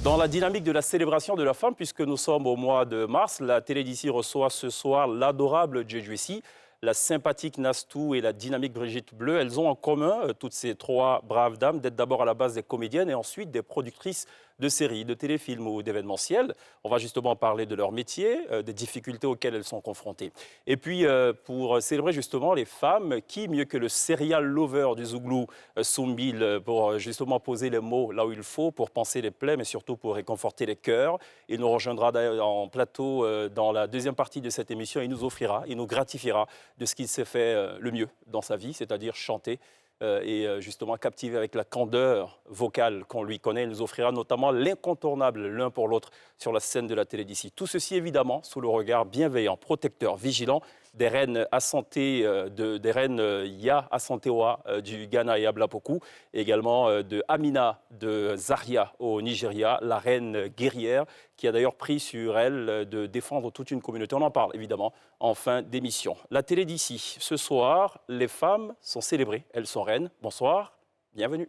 Dans la dynamique de la célébration de la femme, puisque nous sommes au mois de mars, la télé d'ici reçoit ce soir l'adorable Djedjuessi, la sympathique Nastou et la dynamique Brigitte Bleu. Elles ont en commun, toutes ces trois braves dames, d'être d'abord à la base des comédiennes et ensuite des productrices de séries, de téléfilms ou d'événementiels. On va justement parler de leur métier, des difficultés auxquelles elles sont confrontées. Et puis, pour célébrer justement les femmes, qui mieux que le serial lover du Zouglou, Soumbil, pour justement poser les mots là où il faut, pour penser les plaies, mais surtout pour réconforter les cœurs. Il nous rejoindra d'ailleurs en plateau dans la deuxième partie de cette émission. Il nous offrira, il nous gratifiera de ce qu'il s'est fait le mieux dans sa vie, c'est-à-dire chanter. Et justement captivé avec la candeur vocale qu'on lui connaît. Il nous offrira notamment l'incontournable l'un pour l'autre sur la scène de la télé d'ici. Tout ceci évidemment sous le regard bienveillant, protecteur, vigilant des reines Asante, des reines Ya Asantewa du Ghana et Ablapoku, et également de Amina de Zaria au Nigeria, la reine guerrière qui a d'ailleurs pris sur elle de défendre toute une communauté. On en parle évidemment en fin d'émission. La télé d'ici, ce soir, les femmes sont célébrées, elles sont reines. Bonsoir, bienvenue.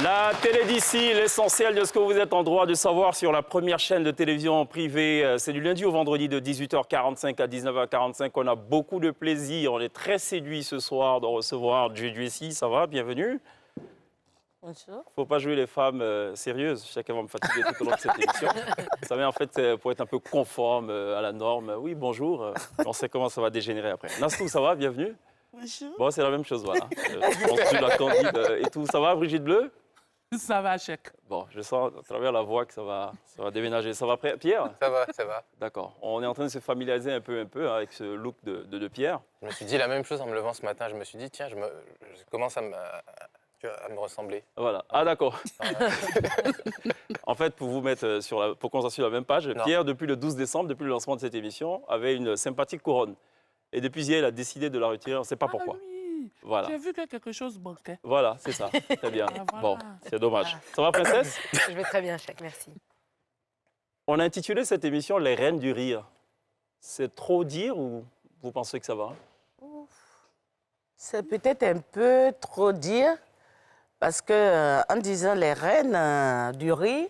La télé d'ici, l'essentiel de ce que vous êtes en droit de savoir sur la première chaîne de télévision privée. C'est du lundi au vendredi de 18h45 à 19h45. On a beaucoup de plaisir. On est très séduits ce soir de recevoir Djedjuessi. Ça va? Bienvenue. Bonjour. Il ne faut pas jouer les femmes sérieuses. Chacun va me fatiguer tout au long de cette émission. Vous savez, en fait, pour être un peu conforme à la norme. Oui, bonjour. On sait comment ça va dégénérer après. Nastou, ça va? Bienvenue. Bonjour. Bon, c'est la même chose, voilà. Je pense que la candide et tout. Ça va, Brigitte Bleu? Ça va, chèque. Bon, je sens à travers la voix que ça va déménager. Ça va, Pierre? Ça va, ça va. D'accord. On est en train de se familiariser un peu hein, avec ce look de Pierre. Je me suis dit la même chose en me levant ce matin. Je me suis dit, tiens, je commence à me ressembler. Voilà. Ah, d'accord. En fait, pour vous mettre pour qu'on soit sur la même page, Non. Pierre, depuis le 12 décembre, depuis le lancement de cette émission, avait une sympathique couronne. Et depuis hier, il a décidé de la retirer. On ne sait pas pourquoi. Oui, Voilà. j'ai vu que quelque chose manquait. Voilà, c'est ça. Très bien. Ah, voilà. Bon, c'est dommage. Ça va, princesse? Je vais très bien, chèque, merci. On a intitulé cette émission « Les reines du rire ». C'est trop dire ou vous pensez que ça va? C'est peut-être un peu trop dire, parce que en disant les reines du riz,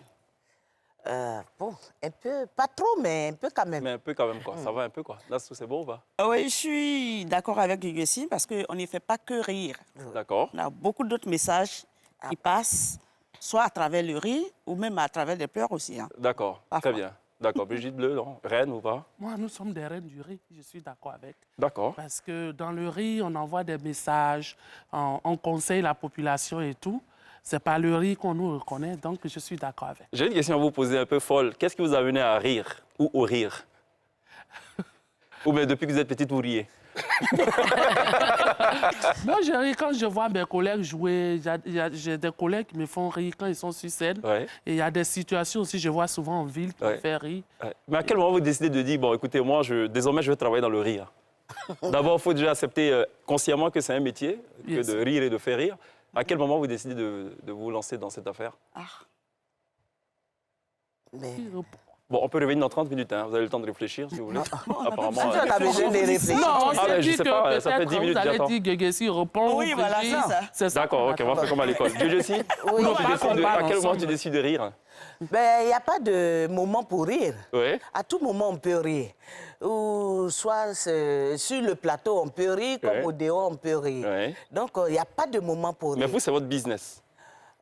bon, un peu, pas trop, mais un peu quand même. Mais un peu quand même, quoi. Ça va un peu, quoi. Là, c'est bon ou pas? Oui, je suis d'accord avec Djedjuessi parce qu'on ne fait pas que rire. D'accord. On a beaucoup d'autres messages qui passent, soit à travers le rire ou même à travers les pleurs aussi. Hein. D'accord, Parfois. très bien. D'accord. Brigitte Bleu, non? Reine ou pas? Moi, nous sommes des reines du riz, je suis d'accord avec. D'accord. Parce que dans le riz, on envoie des messages, on conseille la population et tout. C'est pas le riz qu'on nous reconnaît, donc je suis d'accord avec. J'ai une question à vous poser un peu folle. Qu'est-ce qui vous a amené à rire ou au rire? Ou bien depuis que vous êtes petite, vous riez? Moi, je ris quand je vois mes collègues jouer. J'ai des collègues qui me font rire quand ils sont sur scène. Ouais. Et il y a des situations aussi, je vois souvent en ville, qui me font rire. Ouais. Mais à quel moment vous décidez de dire, bon, écoutez, moi, désormais, je vais travailler dans le rire? D'abord, il faut déjà accepter consciemment que c'est un métier, que Yes. de rire et de faire rire. À quel moment vous décidez de vous lancer dans cette affaire? Mais... Bon, on peut revenir dans 30 minutes, hein. Vous avez le temps de réfléchir, si vous voulez. Apparemment. On a besoin de réfléchir. Non, on Ah, mais s'est je dit sais que pas, ça fait peut-être 10 minutes vous allez j'attends. dire Djedjuessi répond. Oui, voilà, c'est ça. C'est ça. D'accord, ok, on va faire comme à l'école. Djedjuessi, Oui. à quel moment ensemble. tu décides de rire? Ben, il n'y a pas de moment pour rire. Oui. À tout moment, on peut rire. Ou soit sur le plateau, on peut rire, comme Ouais. au dehors, on peut rire. Ouais. Donc, il n'y a pas de moment pour rire. Mais vous, c'est votre business.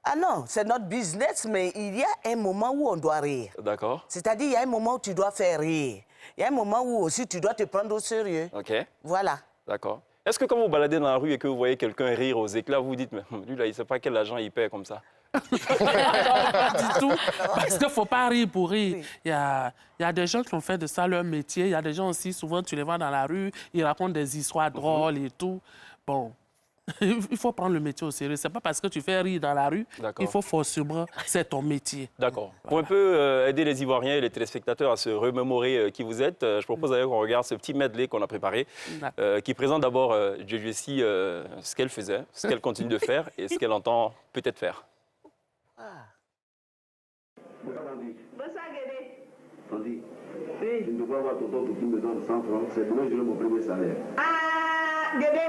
Ah non, c'est notre business, mais il y a un moment où on doit rire. D'accord. C'est-à-dire, il y a un moment où tu dois faire rire. Il y a un moment où aussi tu dois te prendre au sérieux. OK. Voilà. D'accord. Est-ce que quand vous baladez dans la rue et que vous voyez quelqu'un rire aux éclats, vous vous dites, mais lui, là, il ne sait pas quel argent il paie comme ça? Pas du tout. Parce qu'il ne faut pas rire pour rire. Il y a des gens qui ont fait de ça leur métier. Il y a des gens aussi, souvent, tu les vois dans la rue, ils racontent des histoires drôles et tout. Bon, il faut prendre le métier au sérieux. Ce n'est pas parce que tu fais rire dans la rue qu'il faut forcément, c'est ton métier. D'accord. Pour un peu aider les Ivoiriens et les téléspectateurs à se remémorer qui vous êtes, je propose d'ailleurs qu'on regarde ce petit medley qu'on a préparé, qui présente d'abord Djedjessi, ce qu'elle faisait, ce qu'elle continue de faire et ce qu'elle entend peut-être faire. Bonsoir, Guédé. Tandis, je ne peux pas avoir tonton qui me donne 100 francs, c'est demain je mon premier salaire. Ah, Guédé.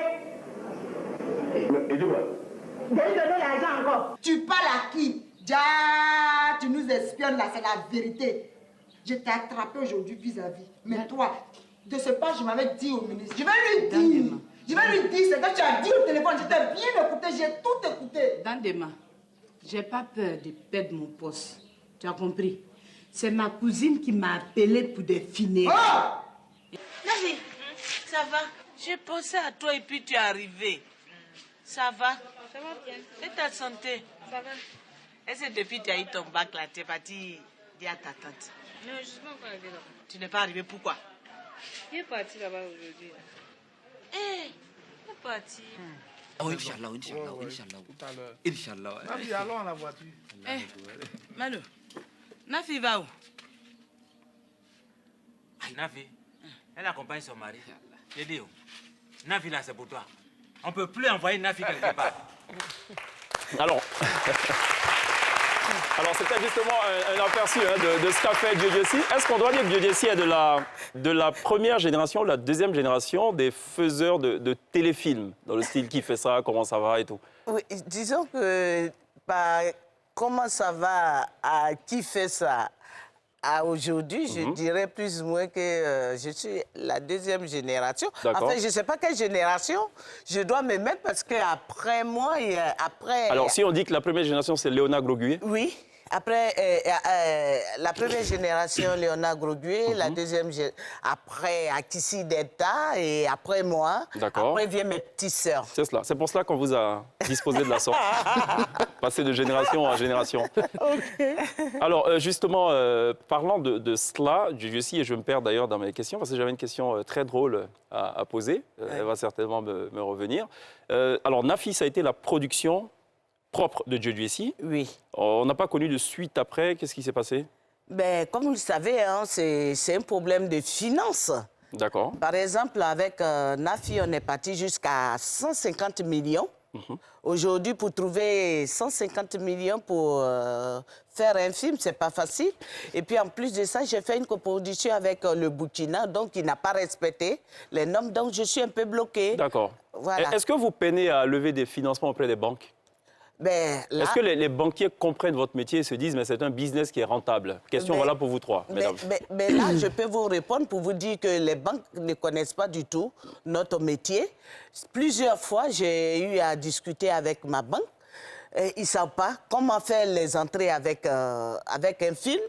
Et dis-moi. Guédé, donner l'argent encore. Tu parles à qui? Déjà, tu nous espionnes là, c'est la vérité. Je t'ai attrapé aujourd'hui vis-à-vis. Mais toi, de ce pas, je m'avais dit au ministre. Je vais lui dire. Je vais lui dire ce que tu as dit au téléphone. Je t'ai bien écouté, j'ai tout écouté. Dandema, j'ai pas peur de perdre mon poste. Tu as compris? C'est ma cousine qui m'a appelé pour des funérailles. Oh! Nafi, ça va? J'ai pensé à toi et puis tu es arrivé. Ça va? Ça va bien. Et ta santé? Ça va. Et c'est depuis que tu as eu ton bac là, tu es parti dire à ta tante? Non, je ne suis pas encore arrivée là-bas. Tu n'es pas arrivé, pourquoi? Il est parti là-bas aujourd'hui. Eh, il est parti. Oh, Inch'Allah, Inch'Allah, Inch'Allah. Tout à l'heure. Inch'Allah. Nafi, allons à la voiture. Eh, Malo, Nafi va où? Nafi, elle accompagne son mari. J'ai dit, Nafi là, c'est pour toi. On ne peut plus envoyer Nafi quelque part. Alors, c'était justement un aperçu de ce qu'a fait Djedjessi. Est-ce qu'on doit dire que Djedjessi est de la première génération, la deuxième génération des faiseurs de téléfilms, dans le style qui fait ça, comment ça va et tout? Oui, disons que comment ça va à qui fait ça à aujourd'hui, je dirais plus ou moins que je suis la deuxième génération. Enfin, je ne sais pas quelle génération je dois me mettre parce qu'après moi, après... Alors, si on dit que la première génération, c'est Léonard Grogué. Oui. Après, la première génération, Léonard Grogué, la deuxième, après Akissi Deta et après moi. Après viennent mes petites sœurs. C'est cela. C'est pour cela qu'on vous a disposé de la sorte. Passer de génération en génération. Alors, justement, parlant de cela, Djedjessi, et je me perds d'ailleurs dans mes questions, parce que j'avais une question très drôle à poser. Elle va certainement me revenir. Alors, Nafi, ça a été la production propre de Djedjessi. Oui. On n'a pas connu de suite après. Qu'est-ce qui s'est passé? Ben, comme vous le savez, hein, c'est un problème de finances. D'accord. Par exemple, avec Nafi, on est parti jusqu'à 150 millions. Aujourd'hui, pour trouver 150 millions pour faire un film, c'est pas facile. Et puis, en plus de ça, j'ai fait une coproduction avec le Burkina, donc il n'a pas respecté les normes. Donc, je suis un peu bloquée. D'accord. Voilà. Est-ce que vous peinez à lever des financements auprès des banques? Ben, là... Est-ce que les banquiers comprennent votre métier et se disent, mais c'est un business qui est rentable? Question, voilà pour vous trois, mesdames. Mais là, je peux vous répondre pour vous dire que les banques ne connaissent pas du tout notre métier. Plusieurs fois, j'ai eu à discuter avec ma banque. Ils ne savent pas comment faire les entrées avec un film.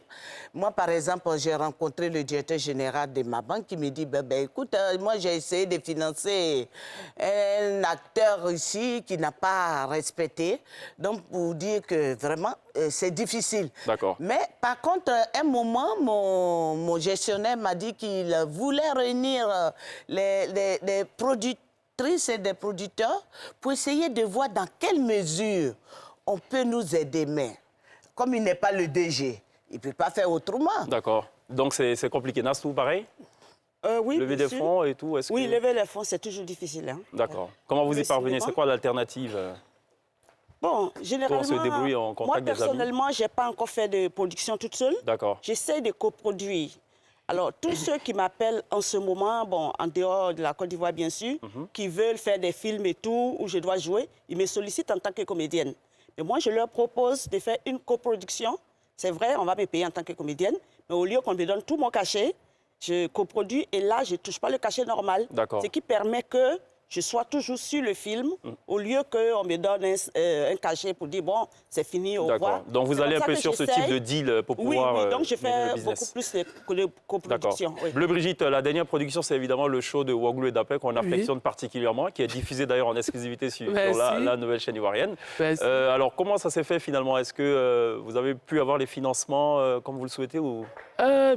Moi, par exemple, j'ai rencontré le directeur général de ma banque qui me dit, écoute, moi, j'ai essayé de financer un acteur ici qui n'a pas respecté. Donc, pour dire que vraiment, c'est difficile. D'accord. Mais par contre, un moment, mon gestionnaire m'a dit qu'il voulait réunir les productrices et des producteurs pour essayer de voir dans quelle mesure on peut nous aider. Mais comme il n'est pas le DG, il ne peut pas faire autrement. D'accord. Donc c'est compliqué. Nastou, pareil? Oui, lever des fonds et tout? Oui, lever les fonds, c'est toujours difficile. Hein. D'accord. Comment vous y parvenez? C'est quoi l'alternative? Bon, généralement, on se débrouille, on contacte moi, personnellement, je n'ai pas encore fait de production toute seule. D'accord. J'essaie de coproduire. Alors, tous ceux qui m'appellent en ce moment, bon, en dehors de la Côte d'Ivoire, bien sûr, qui veulent faire des films et tout, où je dois jouer, ils me sollicitent en tant que comédienne. Mais moi, je leur propose de faire une coproduction. C'est vrai, on va me payer en tant que comédienne, mais au lieu qu'on me donne tout mon cachet, je coproduis et là, je ne touche pas le cachet normal. D'accord. Ce qui permet que je sois toujours sur le film, au lieu qu'on me donne un cachet pour dire, bon, c'est fini, au revoir. D'accord. Donc vous allez un peu sur ce type de deal pour pouvoir... Oui, donc je fais mener le business. beaucoup plus de coproduction. Oui. Bleu Brigitte, la dernière production, c'est évidemment le show de Ouagoulou et Dapé qu'on affectionne particulièrement, qui est diffusé d'ailleurs en exclusivité sur la nouvelle chaîne ivoirienne. Alors, comment ça s'est fait finalement? Est-ce que vous avez pu avoir les financements comme vous le souhaitez ou...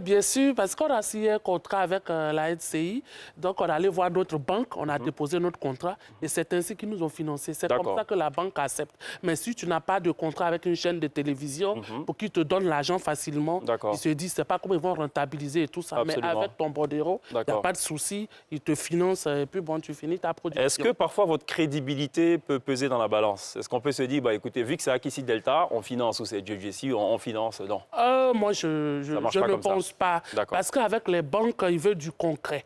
Bien sûr, parce qu'on a signé un contrat avec la NCI, donc on est allé voir d'autres banques, on a déposé notre contrat et c'est ainsi qu'ils nous ont financé. C'est comme ça que la banque accepte. Mais si tu n'as pas de contrat avec une chaîne de télévision pour qu'ils te donnent l'argent facilement, ils se disent, c'est pas comment ils vont rentabiliser et tout ça. Absolument. Mais avec ton bordereau, il n'y a pas de souci, ils te financent et puis bon, tu finis ta production. Est-ce que parfois votre crédibilité peut peser dans la balance? Est-ce qu'on peut se dire, bah, écoutez, vu que c'est Akissi Delta, on finance, ou c'est JJC, on finance? Non. Moi, je ne pense pas. Parce qu'avec les banques, ils veulent du concret.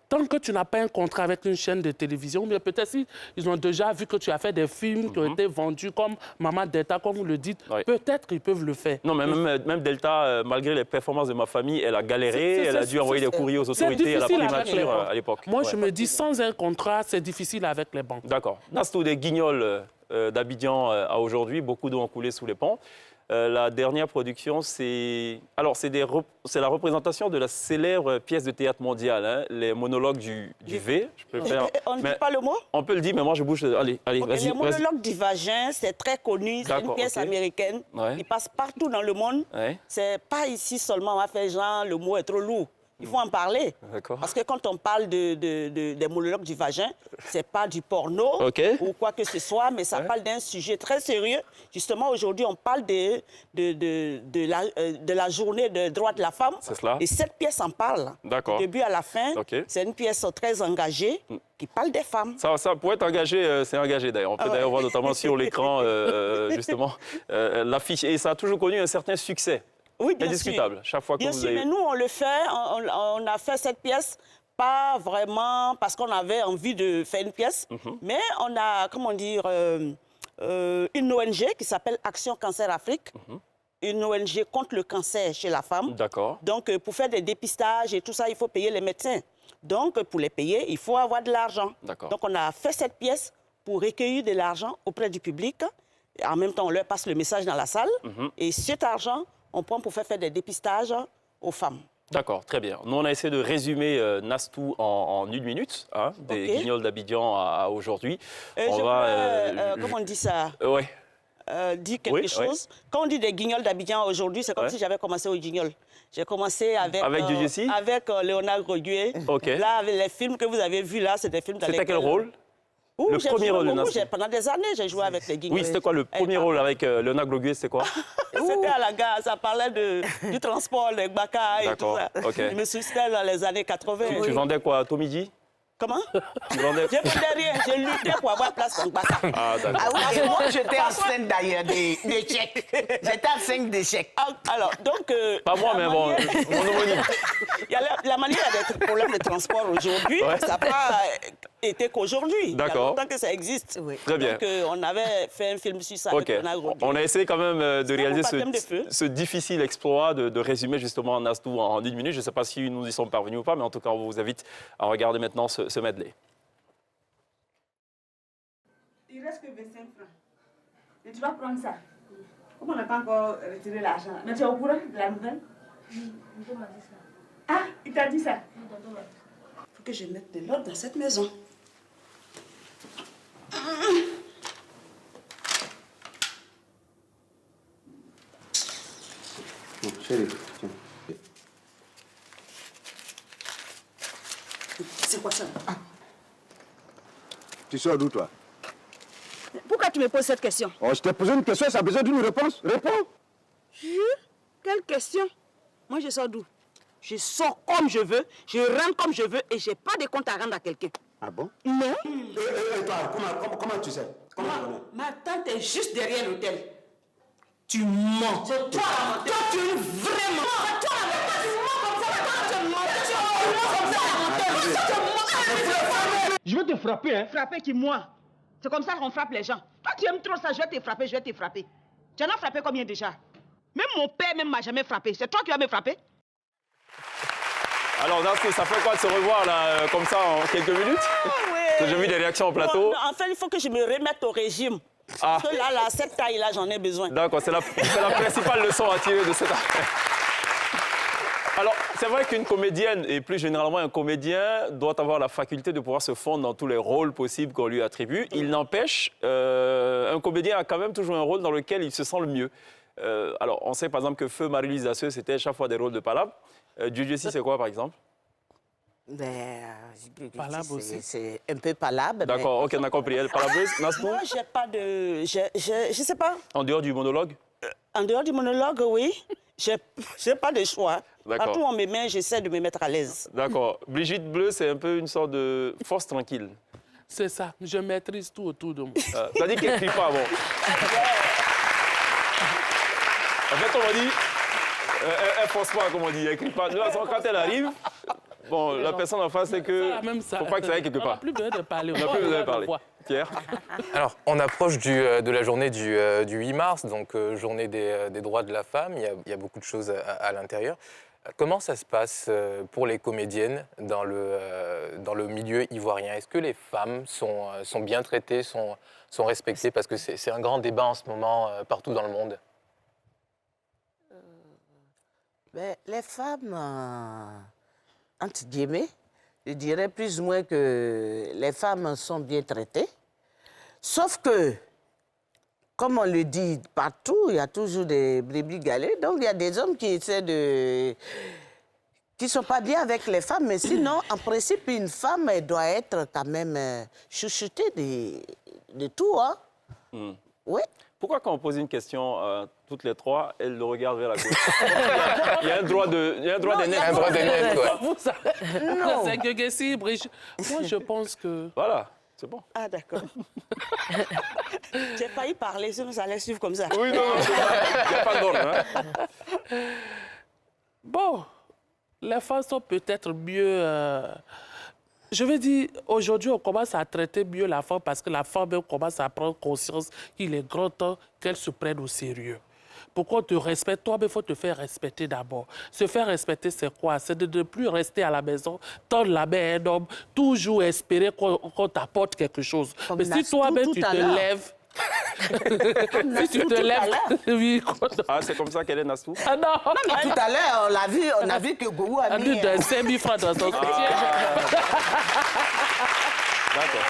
Tant que tu n'as pas un contrat avec une chaîne de télévision, mais peut-être si ils ont déjà vu que tu as fait des films qui ont été vendus comme Maman Delta, comme vous le dites, peut-être qu'ils peuvent le faire. Non, mais même Delta, malgré les performances de ma famille, elle a galéré, elle a dû envoyer des courriers aux autorités à la primature à l'époque. Moi, je me dis, sans un contrat, c'est difficile avec les banques. D'accord. Nastou, des Guignols d'Abidjan à aujourd'hui, beaucoup d'eau ont coulé sous les ponts. La dernière production, c'est la représentation de la célèbre pièce de théâtre mondiale, hein, les monologues du V. Je peux faire... On ne dit pas le mot? On peut le dire, mais moi je bouge. Allez, vas-y. Les monologues du vagin, c'est très connu, c'est une pièce américaine. Il passe partout dans le monde. C'est pas ici seulement, on va faire genre, le mot est trop lourd. Il faut en parler. Parce que quand on parle des monologues du vagin, ce n'est pas du porno ou quoi que ce soit, mais ça parle d'un sujet très sérieux. Justement, aujourd'hui, on parle de la journée de droits de la femme. Et cette pièce en parle. Du début à la fin. C'est une pièce très engagée qui parle des femmes. Ça pour être engagé, c'est engagé d'ailleurs. On peut d'ailleurs voir notamment sur l'écran, justement, l'affiche. Et ça a toujours connu un certain succès. Oui, bien indiscutable. sûr. Chaque fois que bien vous sûr, avez... mais nous, on le fait, on a fait cette pièce, pas vraiment parce qu'on avait envie de faire une pièce, mais on a, comment dire, une ONG qui s'appelle Action Cancer Afrique, une ONG contre le cancer chez la femme. D'accord. Donc, pour faire des dépistages et tout ça, il faut payer les médecins. Donc, pour les payer, il faut avoir de l'argent. Donc, on a fait cette pièce pour recueillir de l'argent auprès du public. Et en même temps, on leur passe le message dans la salle. Et cet argent, on prend pour faire des dépistages aux femmes. D'accord, très bien. Nous, on a essayé de résumer Nastou en 1 minute, hein, des Guignols d'Abidjan à aujourd'hui. Comment on dit ça? Dire quelque chose. Quand on dit des Guignols d'Abidjan aujourd'hui, c'est comme si j'avais commencé au Guignol. J'ai commencé avec Léonard Groguet. Là, avec les films que vous avez vus là, c'est des films dans lesquels... C'était quel rôle? Le premier rôle de Nastou. Pendant des années, j'ai joué avec les Guignols. Oui, c'était quoi le premier rôle avec Léonard Groguet? C'était quoi? C'était à la gare, ça parlait du transport, des baka et tout ça. Je me suis c'était dans les années 80. Tu vendais quoi, à Tomidi? Comment? Tu vendais... Je ne vendais rien, j'ai lutté pour avoir place dans Baka. Ah oui, moi j'étais enceinte d'ailleurs des chèques. J'étais enceinte des chèques. Alors, donc... Pas moi, mais bon, mon homonyme. Il y a la manière d'être problème de transport aujourd'hui, ça n'a pas été qu'aujourd'hui. D'accord. Il y a longtemps que ça existe. Très bien. Donc, on avait fait un film sur ça avec Léonard Groguet. On a essayé quand même de réaliser ce difficile exploit de résumer justement Nastou en 1 minute. Je ne sais pas si nous y sommes parvenus ou pas, mais en tout cas, on vous invite à regarder maintenant ce medley. Il reste que 25 francs. Et tu vas prendre ça. Comme on n'a pas encore retiré l'argent. Mais tu es au courant de la nouvelle? Il m'a dit ça. Ah, il t'a dit ça? Il faut que je mette de l'ordre dans cette maison. Bon, chérie, tiens. C'est quoi ça? Tu sors d'où, toi? Pourquoi tu me poses cette question? Je t'ai posé une question, ça a besoin d'une réponse. Réponds! Quelle question? Moi, je sors d'où? Je sors comme je veux, je rentre comme je veux et je n'ai pas de compte à rendre à quelqu'un. Ah bon? Non. Et toi, comment tu sais? Comment tu connais? Ma tante est juste derrière l'hôtel. Tu mens. C'est toi la menteuse. Toi, tu es vraiment. C'est toi la menteuse. Tu mens comme ça. Toi, tu mens. Je vais te frapper, hein? Frapper qui, moi? C'est comme ça qu'on frappe les gens. Toi, tu aimes trop ça, je vais te frapper, je vais te frapper. Tu en as frappé combien déjà? Même mon père même m'a jamais frappé. C'est toi qui vas me frapper? Alors, Nastou, ça fait quoi de se revoir là, comme ça, en quelques minutes? Parce que j'ai vu des réactions au plateau. En fait, il faut que je me remette au régime. Ah. Parce que là, cette taille-là, j'en ai besoin. D'accord, c'est la principale leçon à tirer de cette affaire. Alors, c'est vrai qu'une comédienne, et plus généralement un comédien, doit avoir la faculté de pouvoir se fondre dans tous les rôles possibles qu'on lui attribue. Il n'empêche, un comédien a quand même toujours un rôle dans lequel il se sent le mieux. Alors, on sait par exemple que Feu Marie-Louise Dasseux, c'était à chaque fois des rôles de palabre. Djidjessi, c'est quoi par exemple? C'est un peu palabre. D'accord, ok, on a compris. Elle palabreuse, Nastou? Moi, j'ai pas de... Je sais pas. En dehors du monologue? En dehors du monologue, oui. J'ai pas de choix. D'accord. Partout où on me met, j'essaie de me mettre à l'aise. D'accord. Brigitte Bleu, c'est un peu une sorte de force tranquille. C'est ça, je maîtrise tout autour de moi. Ça dit qu'elle n'écrit pas, bon. En fait, on m'a dit, elle force pas, comme on dit, elle n'écrit pas. De toute façon, quand elle arrive, bon, la personne en face, c'est que faut pas que ça aille quelque part. On n'a plus besoin de parler. On n'a plus besoin de parler. Pierre? Alors, on approche de la journée du 8 mars, donc journée des droits de la femme. Il y a beaucoup de choses à l'intérieur. Comment ça se passe pour les comédiennes dans le milieu ivoirien? Est-ce que les femmes sont bien traitées, sont respectées? Parce que c'est un grand débat en ce moment partout dans le monde. Les femmes, entre guillemets, je dirais plus ou moins que les femmes sont bien traitées. Sauf que, comme on le dit partout, il y a toujours des brebis galées. Donc, il y a des hommes qui essaient de... qui ne sont pas bien avec les femmes. Mais sinon, en principe, une femme, elle doit être quand même chouchoutée de tout, hein? Oui. Pourquoi quand on pose une question à toutes les trois, elles le regardent vers la gauche? Il y a un droit de net. Un droit de net, Non. C'est que si, Brigitte. Moi, je pense que... Voilà, c'est bon. Ah, d'accord. J'ai failli parler, sinon ça allait suivre comme ça. Oui, non, il n'y a pas d'ordre. Hein? Bon, les femmes sont peut-être mieux... Je veux dire, aujourd'hui, on commence à traiter mieux la femme parce que la femme même commence à prendre conscience qu'il est grand temps qu'elle se prenne au sérieux. Pour qu'on te respecte, toi, il faut te faire respecter d'abord. Se faire respecter, c'est quoi? C'est de ne plus rester à la maison, tendre la main à un homme, toujours espérer qu'on t'apporte quelque chose. Comme mais si toi-même, tu te lèves... si tu te lèves... Oui, ah, c'est comme ça qu'elle est, Nastou? Ah non! Mais tout à l'heure, on a vu que Gougou a mis... de 5 000 francs dans son soutien. D'accord.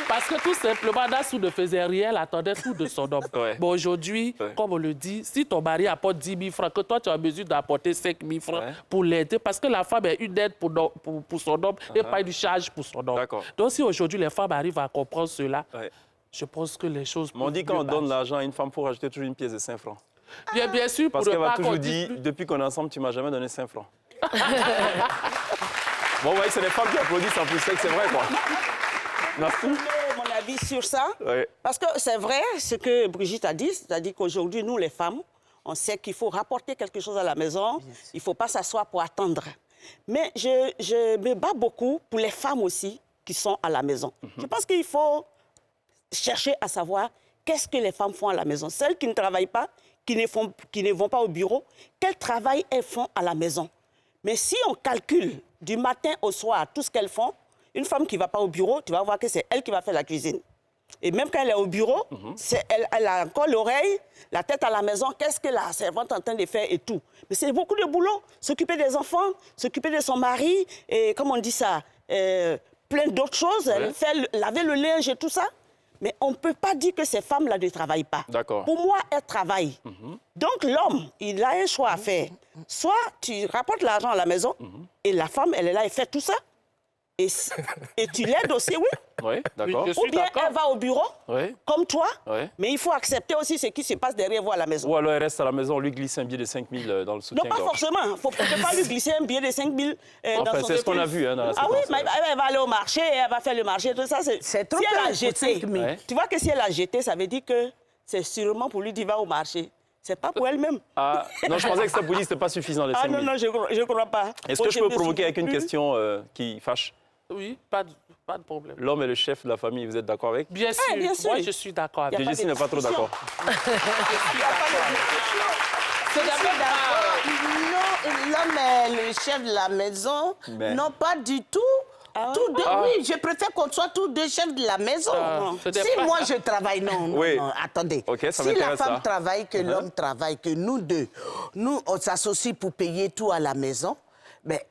Parce que tout simplement, Nassou ne faisait rien, elle attendait tout de son homme. Ouais. Bon, aujourd'hui, comme on le dit, si ton mari apporte 10 000 francs, que toi, tu as besoin d'apporter 5 000 francs pour l'aider, parce que la femme est une aide pour son homme et pas une charge pour son homme. Donc, si aujourd'hui, les femmes arrivent à comprendre cela, je pense que les choses... Mais on dit quand on donne l'argent à une femme, pour rajouter toujours une pièce de 5 francs. Bien sûr, parce qu'elle m'a toujours dit, depuis qu'on est ensemble, tu ne m'as jamais donné 5 francs. Bon, vous voyez, c'est les femmes qui applaudissent en plus, c'est que c'est vrai, quoi. Mon avis sur ça, parce que c'est vrai ce que Brigitte a dit, c'est-à-dire qu'aujourd'hui, nous, les femmes, on sait qu'il faut rapporter quelque chose à la maison, il ne faut pas s'asseoir pour attendre. Mais je me bats beaucoup pour les femmes aussi qui sont à la maison. Je pense qu'il faut chercher à savoir qu'est-ce que les femmes font à la maison. Celles qui ne travaillent pas, qui ne vont pas au bureau, quel travail elles font à la maison. Mais si on calcule du matin au soir tout ce qu'elles font, une femme qui ne va pas au bureau, tu vas voir que c'est elle qui va faire la cuisine. Et même quand elle est au bureau, elle a encore l'oreille, la tête à la maison, qu'est-ce que la servante est en train de faire et tout. Mais c'est beaucoup de boulot. S'occuper des enfants, s'occuper de son mari, et comment on dit ça, plein d'autres choses. Elle fait laver le linge et tout ça. Mais on ne peut pas dire que ces femmes-là ne travaillent pas. Pour moi, elles travaillent. Donc l'homme, il a un choix à faire. Soit tu rapportes l'argent à la maison, et la femme, elle est là, elle fait tout ça. Et tu l'aides aussi, oui. Oui, d'accord. Ou bien elle va au bureau, comme toi, mais il faut accepter aussi ce qui se passe derrière vous à la maison. Ou alors elle reste à la maison, on lui glisse un billet de 5 000 dans le soutien. Non, pas forcément. Il ne faut pas lui glisser un billet de 5 000 dans son c'est ce qu'on a vu dans la séquence. Ah oui, mais elle va aller au marché, elle va faire le marché, tout ça. C'est trop si elle a jeté, tu vois que si elle a jeté, ça veut dire que c'est sûrement pour lui dire va au marché. C'est pas pour elle-même. Ah, non, je pensais que ça pour lui, c'était pas suffisant, les 5 000. Ah non, je ne crois pas. Est-ce que je peux provoquer avec une question qui fâche? Oui, pas de problème. L'homme est le chef de la famille, vous êtes d'accord avec? Bien sûr, moi je suis d'accord avec. Djidjessi n'est pas trop d'accord. C'est d'abord Non, l'homme est le chef de la maison. Mais- Non, pas du tout. Tous deux, oui, je préfère qu'on soit tous deux chefs de la maison. c'était Si pas moi ça. je travaille, non, Oui. non, attendez. Ok, ça si la m'intéresse, femme ça. travaille, que l'homme travaille, que nous deux, nous, on s'associe pour payer tout à la maison, mais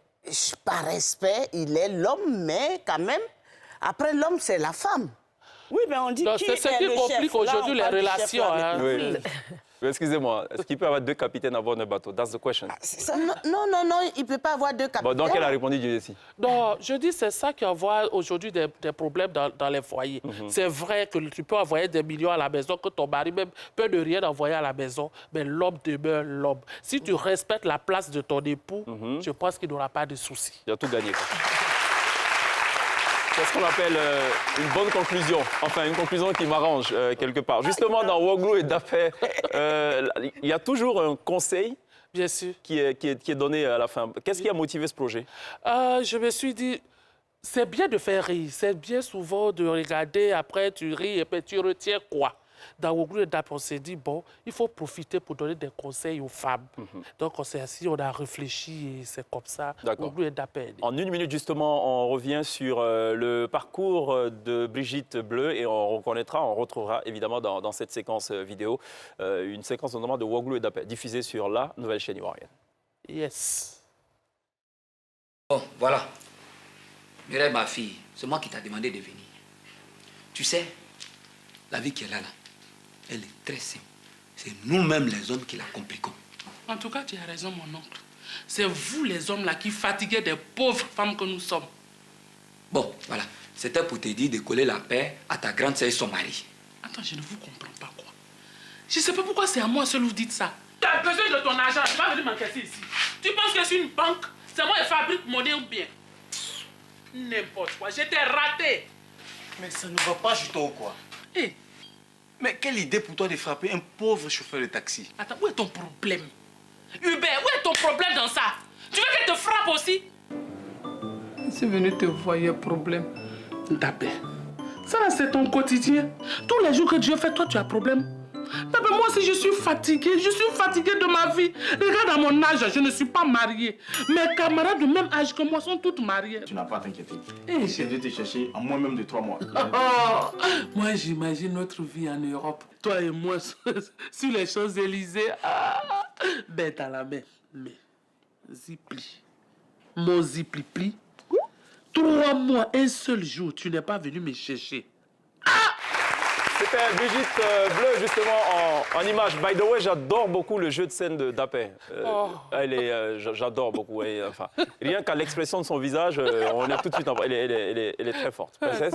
par respect, il est l'homme, mais quand même, après l'homme, c'est la femme. Oui, mais on dit Non, qui c'est ce est qui le complique chef. Là, aujourd'hui on les parle du chef, relations. là, Hein. Oui. Mais excusez-moi, est-ce qu'il peut y avoir 2 capitaines à bord d'un bateau? That's the question. Non, il ne peut pas avoir deux capitaines. Bon, donc elle a répondu Dieu ici. Non, je dis c'est ça qui envoie aujourd'hui des problèmes dans les foyers. C'est vrai que tu peux envoyer des millions à la maison, que ton mari même peut ne rien envoyer à la maison, mais l'homme demeure l'homme. Si tu respectes la place de ton époux, je pense qu'il n'aura pas de soucis. Il a tout gagné. quoi. C'est ce qu'on appelle une bonne conclusion. Enfin, une conclusion qui m'arrange quelque part. Justement, dans Woglu et Dapé, il y a toujours un conseil Bien sûr. qui est donné à la fin. Qu'est-ce qui a motivé ce projet? Je me suis dit, c'est bien de faire rire. C'est bien souvent de regarder, après tu ris et puis tu retiens quoi. Dans Woglu et Dapé, on s'est dit, bon, il faut profiter pour donner des conseils aux femmes. Donc on s'est assis, on a réfléchi et c'est comme ça. D'accord. Woglu et Dapé. En 1 minute, justement, on revient sur le parcours de Brigitte Bleu et on retrouvera évidemment dans cette séquence vidéo une séquence notamment de Woglu et Dapé, diffusée sur la nouvelle chaîne ivoirienne. Yes. Bon, voilà. Mireille, ma fille, c'est moi qui t'ai demandé de venir. Tu sais, la vie qu'elle a là, elle est très simple. C'est nous-mêmes les hommes qui la compliquons. En tout cas, tu as raison, mon oncle. C'est vous, les hommes, là, qui fatiguez des pauvres femmes que nous sommes. Bon, voilà. C'était pour te dire de coller la paix à ta grande sœur et son mari. Attends, je ne vous comprends pas, quoi. Je ne sais pas pourquoi c'est à moi seul vous dites ça. Tu as besoin de ton argent, tu vas venir m'encaisser ici. Tu penses que je suis une banque? C'est moi qui fabrique monnaie ou bien? N'importe quoi, j'étais raté. Mais ça ne va pas, Juto, quoi. Hé. Mais quelle idée pour toi de frapper un pauvre chauffeur de taxi? Attends, où est ton problème? Hubert, où est ton problème dans ça? Tu veux qu'elle te frappe aussi? Je suis venu te voir, il y a problème. Dapé, ça c'est ton quotidien. Tous les jours que Dieu fait, toi tu as problème. Dapé, moi aussi je suis fatiguée de ma vie. Regarde à mon âge, je ne suis pas mariée. Mes camarades de même âge que moi sont toutes mariées. Tu n'as pas à t'inquiéter. J'ai dû te chercher en moins même de 3 mois. Moi j'imagine notre vie en Europe. Toi et moi sur les Champs-Élysées. Bête à la main. Mais, zipli. Mon zipli-pli. 3 mois, un seul jour, tu n'es pas venu me chercher. C'était Brigitte Bleu, justement, en image. By the way, j'adore beaucoup le jeu de scène de Dapé. J'adore beaucoup. Et, enfin, rien qu'à l'expression de son visage, on est tout de suite en... Elle est très forte. Princesse?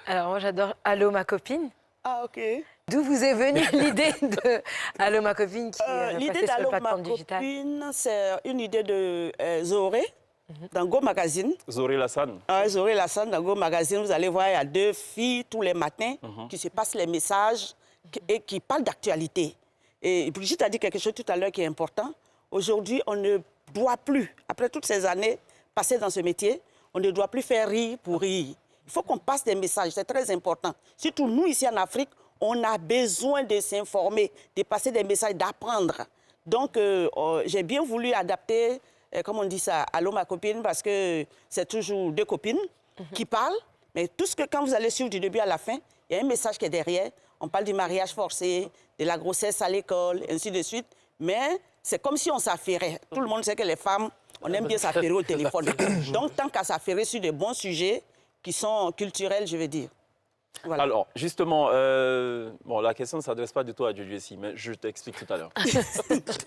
Alors, moi, j'adore Allô, ma copine. Ah, OK. D'où vous est venue l'idée de Allô, ma copine qui est L'idée passée sur la d'Allô, ma plateforme digitale? copine, c'est une idée de Zoré, dans Go Magazine. Zoré Lassane. Zoré Lassane, dans Go Magazine, vous allez voir, il y a 2 filles tous les matins qui se passent les messages et qui parlent d'actualité. Et Brigitte a dit quelque chose tout à l'heure qui est important. Aujourd'hui, on ne doit plus, après toutes ces années passées dans ce métier, on ne doit plus faire rire pour rire. Il faut qu'on passe des messages, c'est très important. Surtout nous, ici en Afrique, on a besoin de s'informer, de passer des messages, d'apprendre. Donc, j'ai bien voulu adapter, comme on dit ça, Allô ma copine, parce que c'est toujours 2 copines qui parlent. Mais tout ce que, quand vous allez suivre du début à la fin, il y a un message qui est derrière. On parle du mariage forcé, de la grossesse à l'école, ainsi de suite. Mais c'est comme si on s'affairait. Tout le monde sait que les femmes, on aime bien s'affairer au téléphone. Donc, tant qu'à s'affairer sur de bons sujets qui sont culturels, je veux dire. Voilà. Alors, justement, bon, la question ne s'adresse pas du tout à Jojo ici, mais je t'explique tout à l'heure.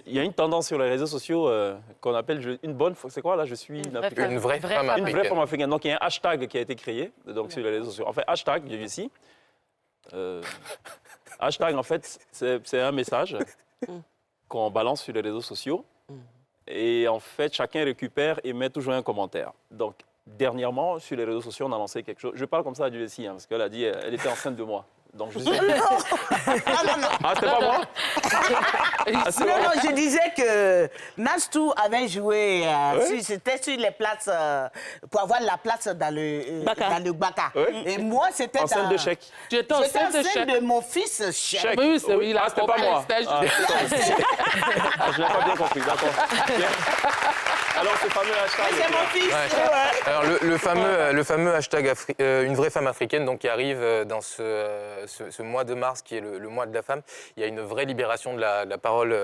Il y a une tendance sur les réseaux sociaux qu'on appelle une bonne... C'est quoi, là? Je suis une Africaine. Une vraie femme africaine. Une vraie femme africaine. Donc, il y a un hashtag qui a été créé donc, sur les réseaux sociaux. En fait, hashtag, Jojo ici. Hashtag, en fait, c'est un message qu'on balance sur les réseaux sociaux. Et en fait, chacun récupère et met toujours un commentaire. Donc, dernièrement, sur les réseaux sociaux, on a lancé quelque chose. Je parle comme ça à Julie, parce qu'elle a dit qu'elle était enceinte de moi. Donc je suis... Ah, c'était pas moi? Ah, c'est Non, moi. non, je disais que Nastou avait joué, c'était sur les places, pour avoir la place dans le Baka. Et moi, c'était En scène de chèque. J'étais en scène de mon fils Chèque. Oui, c'est oui, Ah, c'était pas moi. Ah, je n'ai pas bien compris, d'accord. Alors, ce fameux hashtag... C'est mon fils. Ouais. Alors, le fameux hashtag une vraie femme africaine, donc, qui arrive dans ce mois de mars, qui est le mois de la femme, il y a une vraie libération de la parole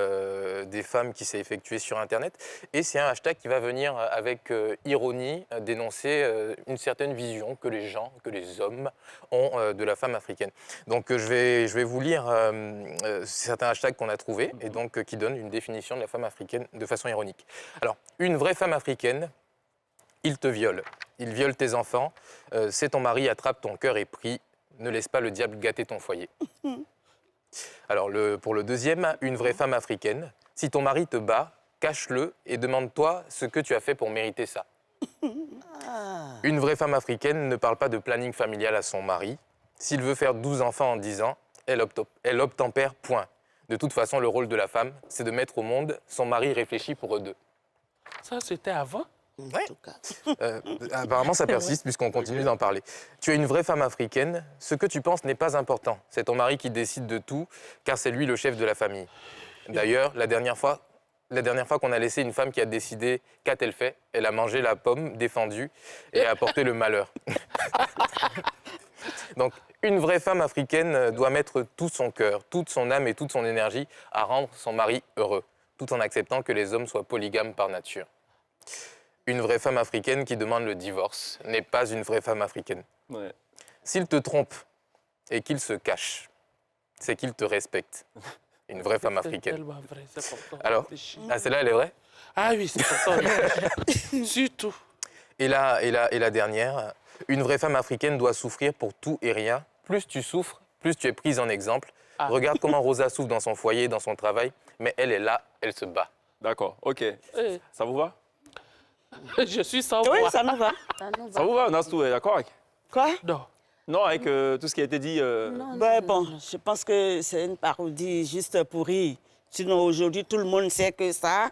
des femmes qui s'est effectuée sur Internet. Et c'est un hashtag qui va venir avec ironie dénoncer une certaine vision que les gens, que les hommes ont de la femme africaine. Donc je vais vous lire certains hashtags qu'on a trouvés et donc qui donnent une définition de la femme africaine de façon ironique. Alors, une vraie femme africaine, il te viole. Il viole tes enfants. C'est ton mari, attrape ton cœur et prie. Ne laisse pas le diable gâter ton foyer. Alors, pour le deuxième, une vraie femme africaine. Si ton mari te bat, cache-le et demande-toi ce que tu as fait pour mériter ça. Une vraie femme africaine ne parle pas de planning familial à son mari. S'il veut faire 12 enfants en 10 ans, elle obtempère, point. De toute façon, le rôle de la femme, c'est de mettre au monde son mari réfléchi pour eux deux. Ça, c'était avant? Oui. Apparemment, ça persiste puisqu'on continue d'en parler. Tu es une vraie femme africaine. Ce que tu penses n'est pas important. C'est ton mari qui décide de tout, car c'est lui le chef de la famille. D'ailleurs, la dernière fois qu'on a laissé une femme qui a décidé, qu'a-t-elle fait? Elle a mangé la pomme défendue et a apporté le malheur. Donc, une vraie femme africaine doit mettre tout son cœur, toute son âme et toute son énergie à rendre son mari heureux, tout en acceptant que les hommes soient polygames par nature. Une vraie femme africaine qui demande le divorce n'est pas une vraie femme africaine. Ouais. S'il te trompe et qu'il se cache, c'est qu'il te respecte. Une vraie femme africaine. Alors, celle-là, elle est vraie? Ah oui, c'est pour ça. Surtout. Et la dernière, une vraie femme africaine doit souffrir pour tout et rien. Plus tu souffres, plus tu es prise en exemple. Ah. Regarde comment Rosa souffre dans son foyer, dans son travail, mais elle est là, elle se bat. D'accord, ok. Ça vous va? Je suis sans voix. Oui, ça nous va. Ça vous va, Nastou, d'accord? Quoi? Non. Non, avec tout ce qui a été dit... Bon, je pense que c'est une parodie juste pour rire. Sinon, aujourd'hui, tout le monde sait que ça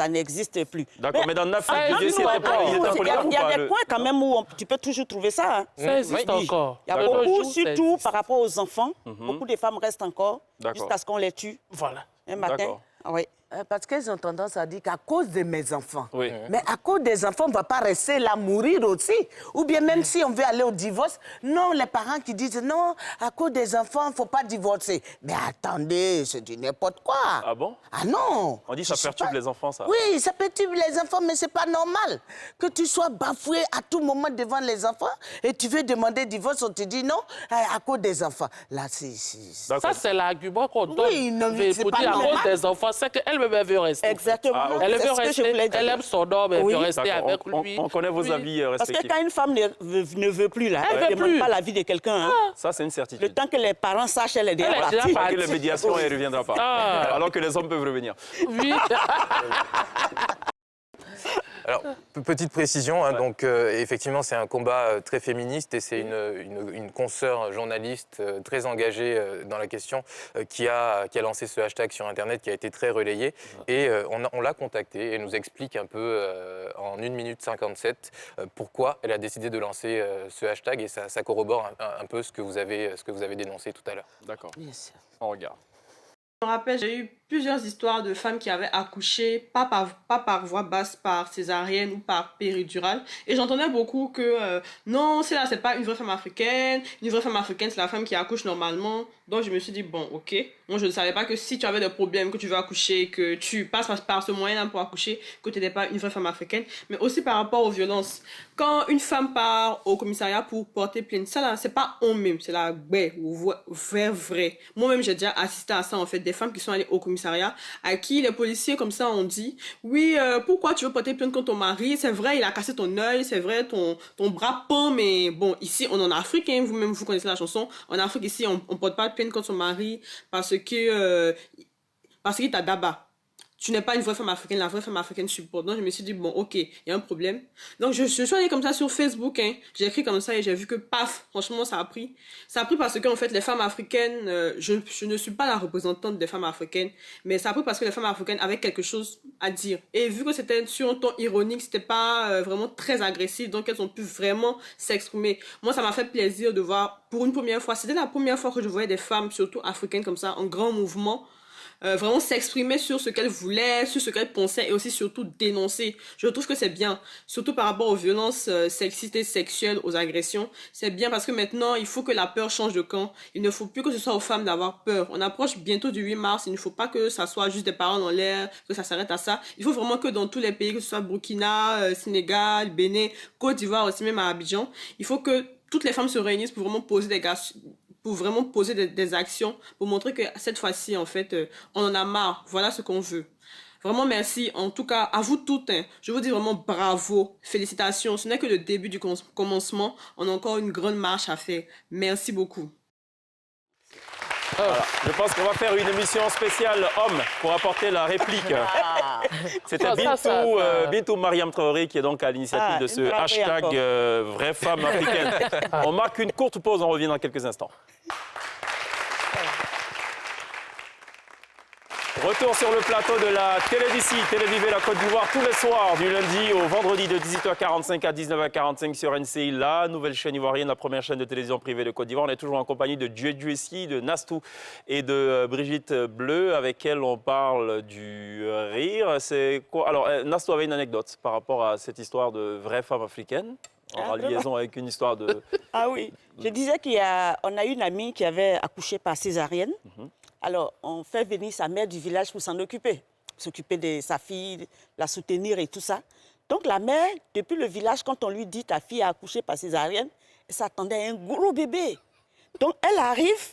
n'existe plus. D'accord, mais dans le Nafik, il était il y a des points quand même où tu peux toujours trouver ça. Hein. Ça existe encore. Il y a beaucoup, surtout par rapport aux enfants. Beaucoup de femmes restent encore jusqu'à ce qu'on les tue. Voilà. Un matin. Oui. Parce qu'elles ont tendance à dire qu'à cause de mes enfants. Oui. Mais à cause des enfants, on ne va pas rester là, mourir aussi. Ou bien même si on veut aller au divorce, non, les parents qui disent non, à cause des enfants, il ne faut pas divorcer. Mais attendez, c'est du n'importe quoi. Ah bon? Ah non. On dit que ça perturbe les enfants, ça. Oui, ça perturbe les enfants, mais ce n'est pas normal. Que tu sois bafoué à tout moment devant les enfants et tu veux demander divorce, on te dit non, à cause des enfants. Là, ça, c'est l'argument qu'on donne. Oui, non, c'est pas à cause des enfants, c'est qu'elle elle veut rester. Exactement. Ah, okay. Elle veut rester, elle aime son homme, elle veut rester avec lui. On connaît vos avis respectifs. Parce que quand une femme ne veut plus, là, elle ne demande pas l'avis de quelqu'un. Hein. Ça, c'est une certitude. Le temps que les parents sachent, elle est déjà partie. Que les médiations, elle ne reviendra pas. Alors que les hommes peuvent revenir. Oui. Alors, petite précision, hein, donc effectivement c'est un combat très féministe et c'est une consoeur journaliste très engagée dans la question qui a lancé ce hashtag sur Internet qui a été très relayé et on l'a contactée et elle nous explique un peu en 1 minute 57 pourquoi elle a décidé de lancer ce hashtag et ça corrobore un peu ce que vous avez dénoncé tout à l'heure. D'accord, on regarde. Je me rappelle, j'ai eu plusieurs histoires de femmes qui avaient accouché, pas par voie basse, par césarienne ou par péridurale. Et j'entendais beaucoup que non, c'est pas une vraie femme africaine. Une vraie femme africaine, c'est la femme qui accouche normalement. Donc je me suis dit, bon, ok. Moi, je ne savais pas que si tu avais des problèmes, que tu veux accoucher, que tu passes par ce moyen-là pour accoucher, que tu n'étais pas une vraie femme africaine. Mais aussi par rapport aux violences. Quand une femme part au commissariat pour porter plainte, ça là, c'est pas on même, c'est la vrai. Moi-même, j'ai déjà assisté à ça, en fait, des femmes qui sont allées au commissariat, à qui les policiers, comme ça, ont dit, oui, pourquoi tu veux porter plainte contre ton mari? C'est vrai, il a cassé ton œil, c'est vrai, ton bras pend, mais bon, ici, on est en Afrique, hein, vous-même, vous connaissez la chanson. En Afrique, ici, on porte pas de plainte contre son mari parce qu'il t'a d'abord. tu n'es pas une vraie femme africaine, la vraie femme africaine supporte. Donc, je me suis dit, bon, ok, il y a un problème. Donc, je suis allée comme ça sur Facebook, hein. J'ai écrit comme ça et j'ai vu que, paf, franchement, ça a pris. Ça a pris parce qu'en fait, les femmes africaines, je ne suis pas la représentante des femmes africaines, mais ça a pris parce que les femmes africaines avaient quelque chose à dire. Et vu que c'était sur un ton ironique, c'était pas vraiment très agressif, donc elles ont pu vraiment s'exprimer. Moi, ça m'a fait plaisir de voir, pour une première fois, c'était la première fois que je voyais des femmes, surtout africaines comme ça, en grand mouvement, vraiment s'exprimer sur ce qu'elles voulaient, sur ce qu'elles pensaient et aussi surtout dénoncer. Je trouve que c'est bien, surtout par rapport aux violences sexistes et sexuelles, aux agressions. C'est bien parce que maintenant, il faut que la peur change de camp. Il ne faut plus que ce soit aux femmes d'avoir peur. On approche bientôt du 8 mars, il ne faut pas que ça soit juste des paroles en l'air, que ça s'arrête à ça. Il faut vraiment que dans tous les pays, que ce soit Burkina, Sénégal, Bénin, Côte d'Ivoire, aussi même à Abidjan, il faut que toutes les femmes se réunissent pour vraiment poser des actions, pour montrer que cette fois-ci, en fait, on en a marre. Voilà ce qu'on veut. Vraiment, merci. En tout cas, à vous toutes, hein, je vous dis vraiment bravo, félicitations. Ce n'est que le début du commencement. On a encore une grande marche à faire. Merci beaucoup. Voilà. Je pense qu'on va faire une émission spéciale homme pour apporter la réplique. C'était Bintou Mariam Traoré qui est donc à l'initiative de ce hashtag vraie femme africaine. On marque une courte pause, on revient dans quelques instants. Retour sur le plateau de la Télé d'ici, Téléviver la Côte d'Ivoire tous les soirs, du lundi au vendredi de 18h45 à 19h45 sur NCI, la nouvelle chaîne ivoirienne, la première chaîne de télévision privée de Côte d'Ivoire. On est toujours en compagnie de Djedjouessi, de Nastou et de Brigitte Bleu, avec elle on parle du rire. C'est quoi? Alors, Nastou avait une anecdote par rapport à cette histoire de vraie femme africaine, en liaison avec une histoire de... Ah oui, je disais qu'on a une amie qui avait accouché par césarienne. Alors, on fait venir sa mère du village pour s'en occuper, s'occuper de sa fille, la soutenir et tout ça. Donc, la mère, depuis le village, quand on lui dit « ta fille a accouché par césarienne », elle s'attendait à un gros bébé. Donc, elle arrive,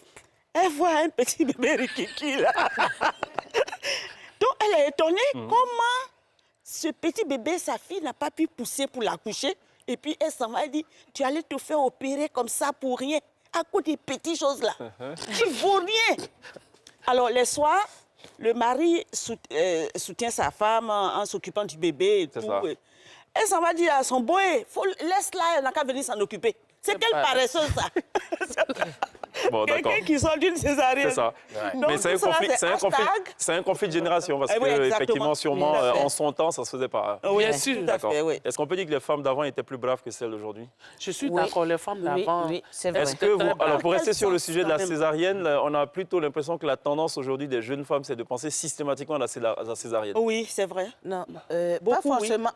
elle voit un petit bébé rikiki là. Donc, elle est étonnée comment ce petit bébé, sa fille, n'a pas pu pousser pour l'accoucher. Et puis, elle s'en va, elle dit « tu allais te faire opérer comme ça pour rien, à cause des petites choses là. Tu vaux rien. » Alors, les soirs, le mari soutient sa femme en s'occupant du bébé et tout. Elle s'en va dire à son boy, laisse-la, elle n'a qu'à venir s'en occuper. C'est quelle paresseuse, ça. Bon, quelqu'un qui sort d'une césarienne. C'est ça. Ouais. Donc, mais c'est un conflit de génération, parce que effectivement, sûrement, en son temps, ça ne se faisait pas. Oui, bien sûr. Oui. Est-ce qu'on peut dire que les femmes d'avant étaient plus braves que celles d'aujourd'hui? Je suis d'accord, les femmes d'avant... Oui, c'est vrai. Est-ce que vous... Alors, pour rester sur le sujet de la césarienne, on a plutôt l'impression que la tendance aujourd'hui des jeunes femmes, c'est de penser systématiquement à la césarienne. Oui, c'est vrai. Non, pas forcément.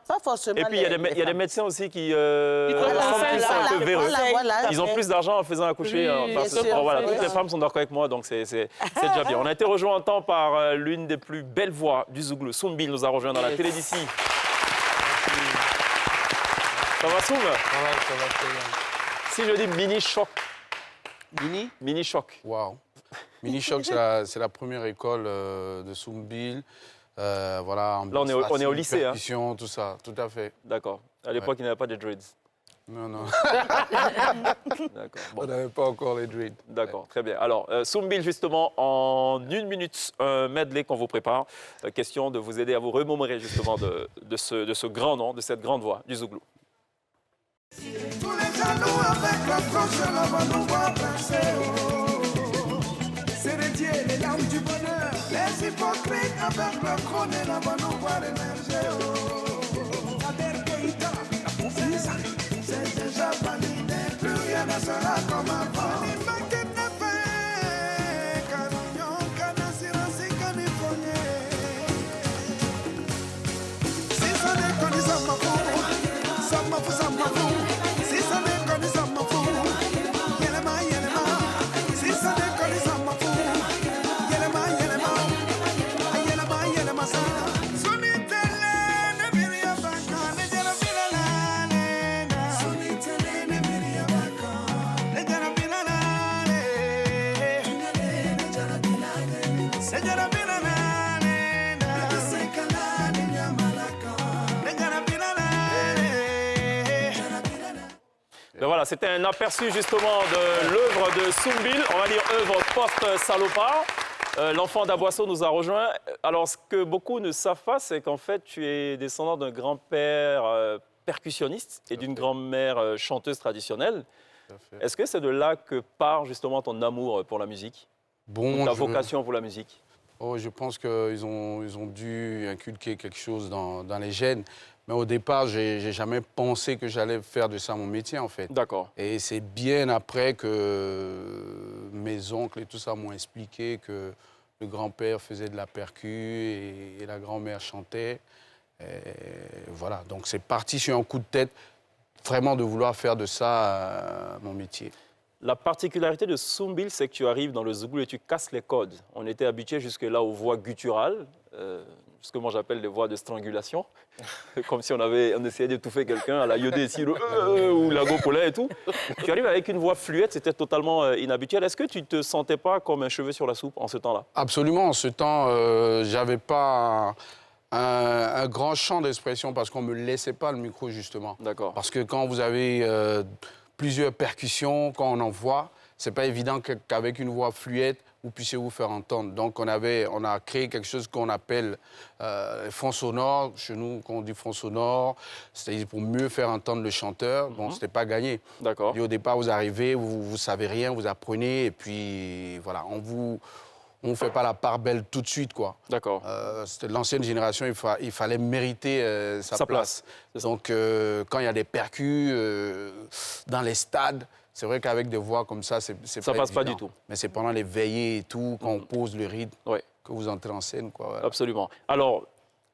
Et puis, il y a des médecins aussi qui sont un peu véreux. Ils ont plus d'argent en faisant accoucher. Voilà, toutes les femmes sont d'accord avec moi, donc c'est déjà bien. On a été rejoint en temps par l'une des plus belles voix du Zouglou. Soumbil nous a rejoint dans la télé d'ici. Ça va, Soum? Ça va très bien. Si je dis mini-choc. Mini-choc. Waouh. Mini-choc, c'est la première école de Soumbil. Voilà, là, on est au lycée. Hein. Tout ça, tout à fait. D'accord. À l'époque, il n'y avait pas de dreads. Non. D'accord. Bon. On n'avait pas encore les dreads. D'accord, très bien. Alors, Soumbil, justement, en 1 minute, un medley qu'on vous prépare. Question de vous aider à vous remémorer, justement, de ce grand nom, de cette grande voix du Zouglou. Tous les jaloux avec l'approche, là va nous voir percer. C'est les dieux, les larmes du bonheur. Les hypocrites avec leur trône, là va nous voir émerger. C'est déjà validé, plus rien ne sera comme avant. Si ça déconne, ça m'en fout. Ça m'en fout, ça m'en fout. Si ça déconne, ça m'en fout. Yelema. Si ça déconne, ça m'en fout. Yelema. Yelema, ça. Ben voilà, c'était un aperçu justement de l'œuvre de Soumbil, on va dire œuvre post-salopard. L'enfant d'Aboisseau nous a rejoint. Alors, ce que beaucoup ne savent pas, c'est qu'en fait, tu es descendant d'un grand-père percussionniste et d'une grand-mère chanteuse traditionnelle. Est-ce que c'est de là que part justement ton amour pour la musique? Ta vocation pour la musique? Oh, je pense qu'ils ont dû inculquer quelque chose dans les gènes. Mais au départ, j'ai jamais pensé que j'allais faire de ça mon métier, en fait. D'accord. Et c'est bien après que mes oncles et tout ça m'ont expliqué que le grand-père faisait de la percu et la grand-mère chantait. Et voilà, donc c'est parti sur un coup de tête, vraiment de vouloir faire de ça mon métier. La particularité de Soumbil, c'est que tu arrives dans le Zouglou et tu casses les codes. On était habitué jusque-là aux voix gutturales, ce que moi j'appelle les voix de strangulation, comme si on essayait d'étouffer quelqu'un à la Yodé ici, ou la Gopolet et tout. Tu arrives avec une voix fluette, c'était totalement inhabituel. Est-ce que tu ne te sentais pas comme un cheveu sur la soupe en ce temps-là? Absolument, en ce temps, j'avais pas un grand champ d'expression parce qu'on ne me laissait pas le micro, justement. D'accord. Parce que quand vous avez plusieurs percussions, quand on en voit, c'est pas évident qu'avec une voix fluette, vous puissiez vous faire entendre. Donc, on a créé quelque chose qu'on appelle fond sonore. Chez nous, quand on dit fond sonore, c'est-à-dire pour mieux faire entendre le chanteur. Bon, c'était pas gagné. D'accord. Et au départ, vous arrivez, vous savez rien, vous apprenez, et puis voilà, on vous fait pas la part belle tout de suite, quoi. D'accord. C'était l'ancienne génération, il fallait mériter sa place. Donc, quand il y a des percus dans les stades, c'est vrai qu'avec des voix comme ça, c'est ça passe pas du tout. Mais c'est pendant les veillées et tout, quand on pose le rythme, que vous entrez en scène, quoi. Voilà. Absolument. Alors,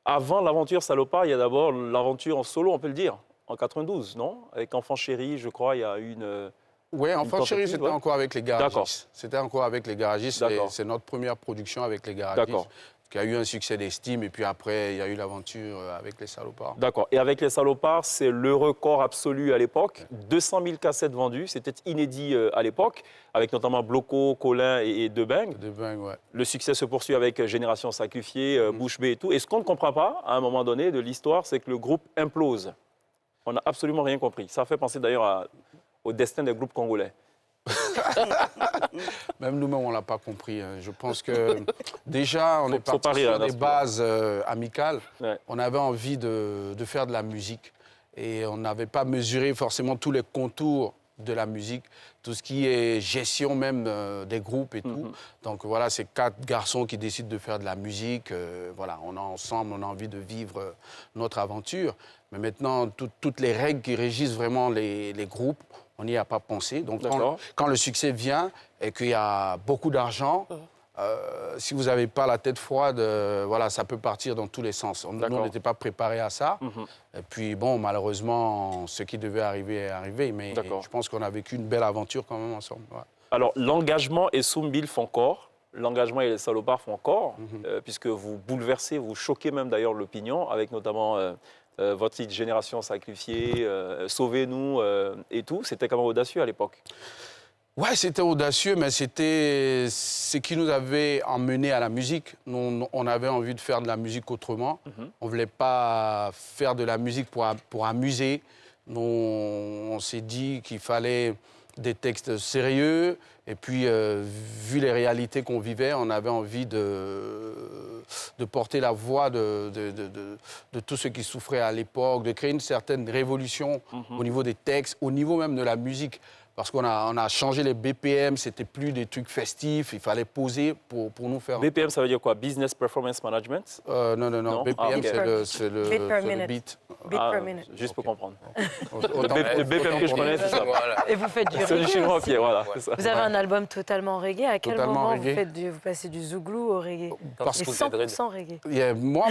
avant l'aventure Salopard, il y a d'abord l'aventure en solo, on peut le dire, en 92, non? Avec Enfant Chéri, je crois, il y a eu une... Oui, Enfant Chéri, c'était encore avec les garagistes. C'était encore avec les garagistes. C'est notre première production avec les garagistes. D'accord. Qui a eu un succès d'estime. Et puis après, il y a eu l'aventure avec les Salopards. D'accord. Et avec les Salopards, c'est le record absolu à l'époque. 200 000 cassettes vendues. C'était inédit à l'époque, avec notamment Bloco, Colin et Debeng. Debeng, ouais. Le succès se poursuit avec Génération Sacrifiée, Bouche Bée et tout. Et ce qu'on ne comprend pas, à un moment donné de l'histoire, c'est que le groupe implose. On n'a absolument rien compris. Ça fait penser d'ailleurs au destin des groupes congolais. Même nous-mêmes, on ne l'a pas compris. Je pense que déjà, on est parti sur des bases amicales. Ouais. On avait envie de faire de la musique. Et on n'avait pas mesuré forcément tous les contours de la musique, tout ce qui est gestion même des groupes et tout. Donc voilà, c'est 4 garçons qui décident de faire de la musique. Voilà, on est ensemble, on a envie de vivre notre aventure. Mais maintenant, toutes les règles qui régissent vraiment les groupes, on n'y a pas pensé. Donc, quand le succès vient et qu'il y a beaucoup d'argent, si vous n'avez pas la tête froide, voilà, ça peut partir dans tous les sens. Nous, on n'était pas préparés à ça. Et puis, bon, malheureusement, ce qui devait arriver est arrivé. Mais je pense qu'on a vécu une belle aventure quand même ensemble. Ouais. Alors, l'engagement et Soumbil font corps. L'engagement et les Salopards font corps, puisque vous bouleversez, vous choquez même d'ailleurs l'opinion, avec notamment... votre titre Génération Sacrifiée, Sauvez-nous et tout, c'était quand même audacieux à l'époque. Ouais, c'était audacieux, mais c'était ce qui nous avait emmenés à la musique. Nous, on avait envie de faire de la musique autrement. On ne voulait pas faire de la musique pour amuser. Nous, on s'est dit qu'il fallait des textes sérieux. Et puis, vu les réalités qu'on vivait, on avait envie de porter la voix de tous ceux qui souffraient à l'époque, de créer une certaine révolution au niveau des textes, au niveau même de la musique. Parce qu'on a changé les BPM, c'était plus des trucs festifs, il fallait poser pour nous faire... BPM, ça veut dire quoi? Business Performance Management? Non. BPM, c'est le beat. Beat per minute. Juste pour comprendre. Le BPM que je connais, c'est ça. Et vous faites du reggae. C'est du chinois, Pierre, voilà. Vous avez un album totalement reggae. À quel moment vous passez du zouglou au reggae? Parce que 100% reggae. Moi,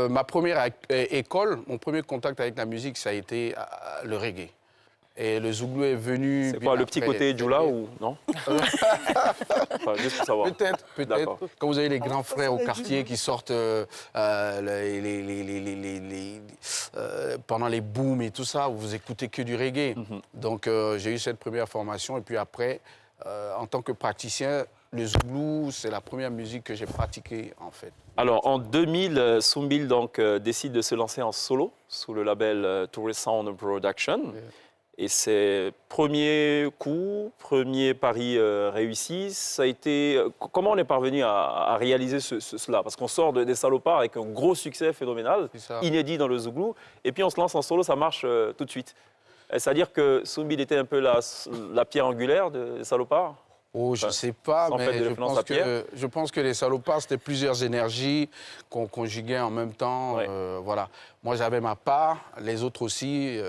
ma première école, mon premier contact avec la musique, ça a été le reggae. Et le zouglou est venu... C'est quoi, le petit côté Djoula ou non? Enfin, juste pour savoir. Peut-être. Quand vous avez les grands frères au quartier qui sortent pendant les booms et tout ça, vous écoutez que du reggae. Donc, j'ai eu cette première formation. Et puis après, en tant que praticien, le zouglou, c'est la première musique que j'ai pratiquée, en fait. Alors, en 2000, Soumbil décide de se lancer en solo sous le label Tourist Sound Production. Et c'est premier coup, premier pari réussi. Ça a été... Comment on est parvenu à réaliser cela? Parce qu'on sort des Salopards avec un gros succès phénoménal, inédit dans le Zouglou, et puis on se lance en solo, ça marche tout de suite. C'est-à-dire que Soumbil était un peu la pierre angulaire des Salopards? Oh, je ne sais pas, mais je pense que les Salopards, c'était plusieurs énergies qu'on conjuguait en même temps. Voilà. Moi, j'avais ma part, les autres aussi.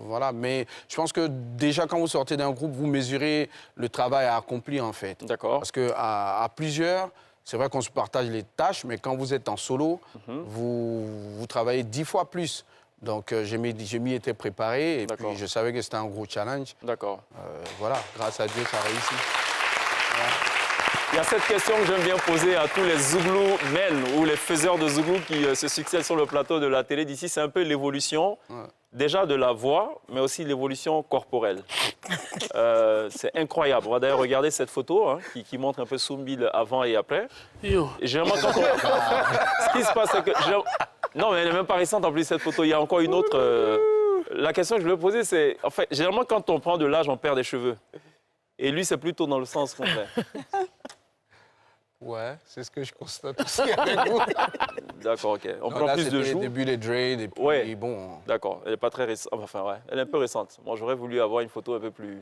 Voilà. Mais je pense que déjà, quand vous sortez d'un groupe, vous mesurez le travail accompli, en fait. D'accord. Parce qu'à plusieurs, c'est vrai qu'on se partage les tâches, mais quand vous êtes en solo, vous travaillez 10 fois plus. Donc, je m'y étais préparé et puis je savais que c'était un gros challenge. D'accord. Voilà, grâce à Dieu, ça a réussi. Voilà. Il y a cette question que j'aime bien poser à tous les Zouglou men ou les faiseurs de Zouglou qui se succèdent sur le plateau de la télé d'ici. C'est un peu l'évolution, déjà de la voix, mais aussi l'évolution corporelle. C'est incroyable. On va d'ailleurs regarder cette photo qui montre un peu Soumbil avant et après. Et généralement, quand on... Ce qui se passe, c'est que... Non, mais elle n'est même pas récente en plus, cette photo. Il y a encore une autre. La question que je voulais poser, c'est... En fait, généralement, quand on prend de l'âge, on perd des cheveux. Et lui, c'est plutôt dans le sens contraire. Ouais, c'est ce que je constate aussi avec vous. D'accord, OK. On prend plus de joues. Au début, les dreads, et puis bon... D'accord. Elle n'est pas très récente. Enfin, ouais. Elle est un peu récente. Moi, j'aurais voulu avoir une photo un peu plus...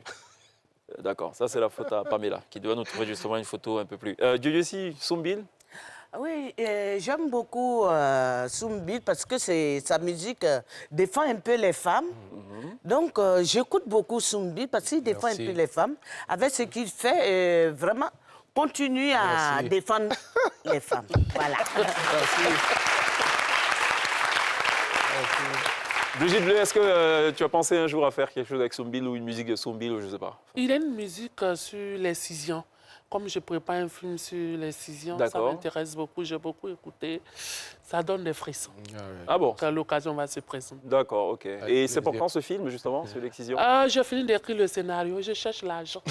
D'accord. Ça, c'est la photo à Pamela, qui doit nous trouver justement une photo un peu plus... Diodosi, Soumbil? Oui, j'aime beaucoup Soumbil parce que sa musique défend un peu les femmes. Donc, j'écoute beaucoup Soumbil parce qu'il défend un peu les femmes. Avec ce qu'il fait, vraiment, continue à défendre les femmes. Voilà. Brigitte Bleu, est-ce que tu as pensé un jour à faire quelque chose avec Soumbil ou une musique de Soumbil ou je ne sais pas? Il a une musique sur les scissions. Comme je prépare un film sur les scissions, ça m'intéresse beaucoup, j'ai beaucoup écouté. Ça donne des frissons. Ah bon? Quand l'occasion va se présenter. D'accord, OK. Et c'est pour quand ce film, justement, sur l'excision? J'ai fini d'écrire le scénario, je cherche l'argent.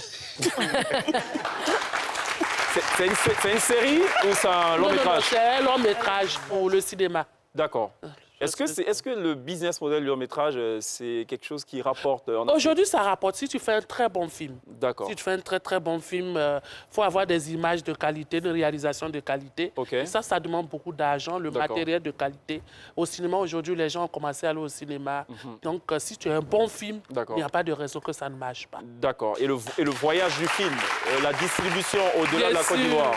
C'est une série ou c'est un long métrage? C'est un long métrage pour le cinéma. D'accord. Est-ce que le business model du long métrage, c'est quelque chose qui rapporte Aujourd'hui, ça rapporte si tu fais un très bon film. D'accord. Si tu fais un très, très bon film, il faut avoir des images de qualité, de réalisation de qualité. Okay. Et ça demande beaucoup d'argent, le matériel de qualité. Au cinéma, aujourd'hui, les gens ont commencé à aller au cinéma. Donc, si tu as un bon film, il n'y a pas de raison que ça ne marche pas. D'accord. Et le voyage du film, la distribution au-delà de la Côte d'Ivoire?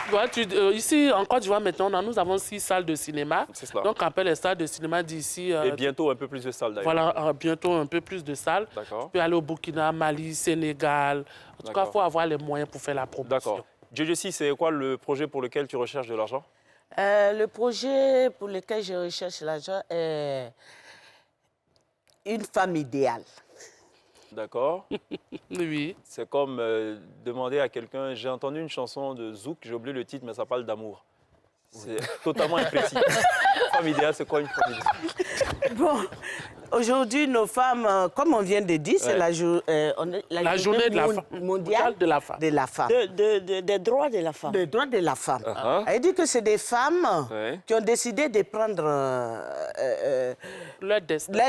Voilà, ici, en Côte d'Ivoire, maintenant, nous avons 6 salles de cinéma. C'est cela. Donc, on appelle les salles de cinéma d'ici. Et bientôt un peu plus de salles d'ailleurs. Voilà, bientôt un peu plus de salles. D'accord. Tu peux aller au Burkina, Mali, Sénégal. En tout cas, il faut avoir les moyens pour faire la promotion. D'accord. Diodosi, c'est quoi le projet pour lequel tu recherches de l'argent? Le projet pour lequel je recherche l'argent est une femme idéale. D'accord. Oui. C'est comme demander à quelqu'un, j'ai entendu une chanson de Zouk, j'ai oublié le titre, mais ça parle d'amour. C'est totalement imprécis. Femme idéale, c'est quoi une femme idéale? Bon, aujourd'hui, nos femmes, comme on vient de dire, c'est la journée mondiale de la femme. Des droits de la femme. Des droits de la femme. Elle dit que c'est des femmes qui ont décidé de prendre leur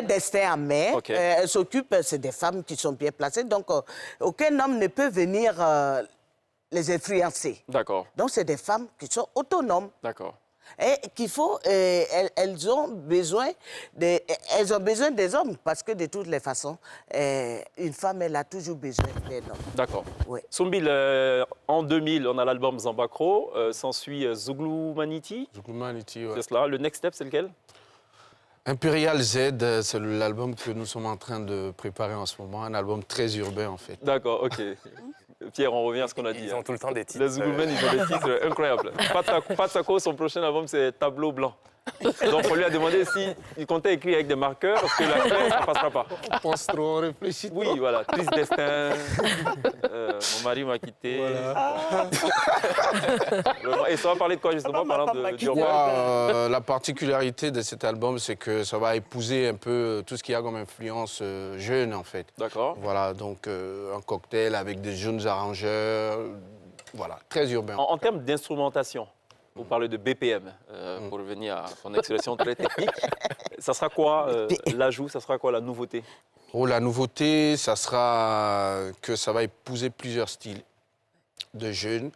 destin en main. Elles s'occupent, c'est des femmes qui sont bien placées, donc aucun homme ne peut venir les influencer. D'accord. Donc, c'est des femmes qui sont autonomes. D'accord. Et qu'il faut, elles ont besoin des hommes, parce que de toutes les façons, une femme, elle a toujours besoin d'un homme. D'accord. Oui. Soumbil, en 2000, on a l'album Zambakro, s'ensuit Zouglou Maniti. Zouglou Maniti, oui. C'est cela. Le next step, c'est lequel? Imperial Z, c'est l'album que nous sommes en train de préparer en ce moment, un album très urbain en fait. D'accord, OK. Pierre, on revient à ce qu'on a dit. Ils ont tout le temps des titres. Les Zougloumen, ils ont des titres incroyables. Patsako, son prochain album, c'est Tableau blanc. Donc, on lui a demandé s'il comptait écrire avec des marqueurs, parce que la clé, ça ne passera pas. On pense trop, on réfléchit trop. Oui, voilà. Triste destin. Mon mari m'a quitté. Voilà. Et ça va parler de quoi, justement, parlant du roi? La particularité de cet album, c'est que ça va épouser un peu tout ce qu'il y a comme influence jeune, en fait. D'accord. Voilà, donc un cocktail avec des jeunes arrangeurs. Voilà, très urbain. En termes d'instrumentation, vous parlez de BPM, pour revenir à ton expression très technique. Ça sera quoi l'ajout? Ça sera quoi la nouveauté? Oh, la nouveauté, ça sera que ça va épouser plusieurs styles de jeunes.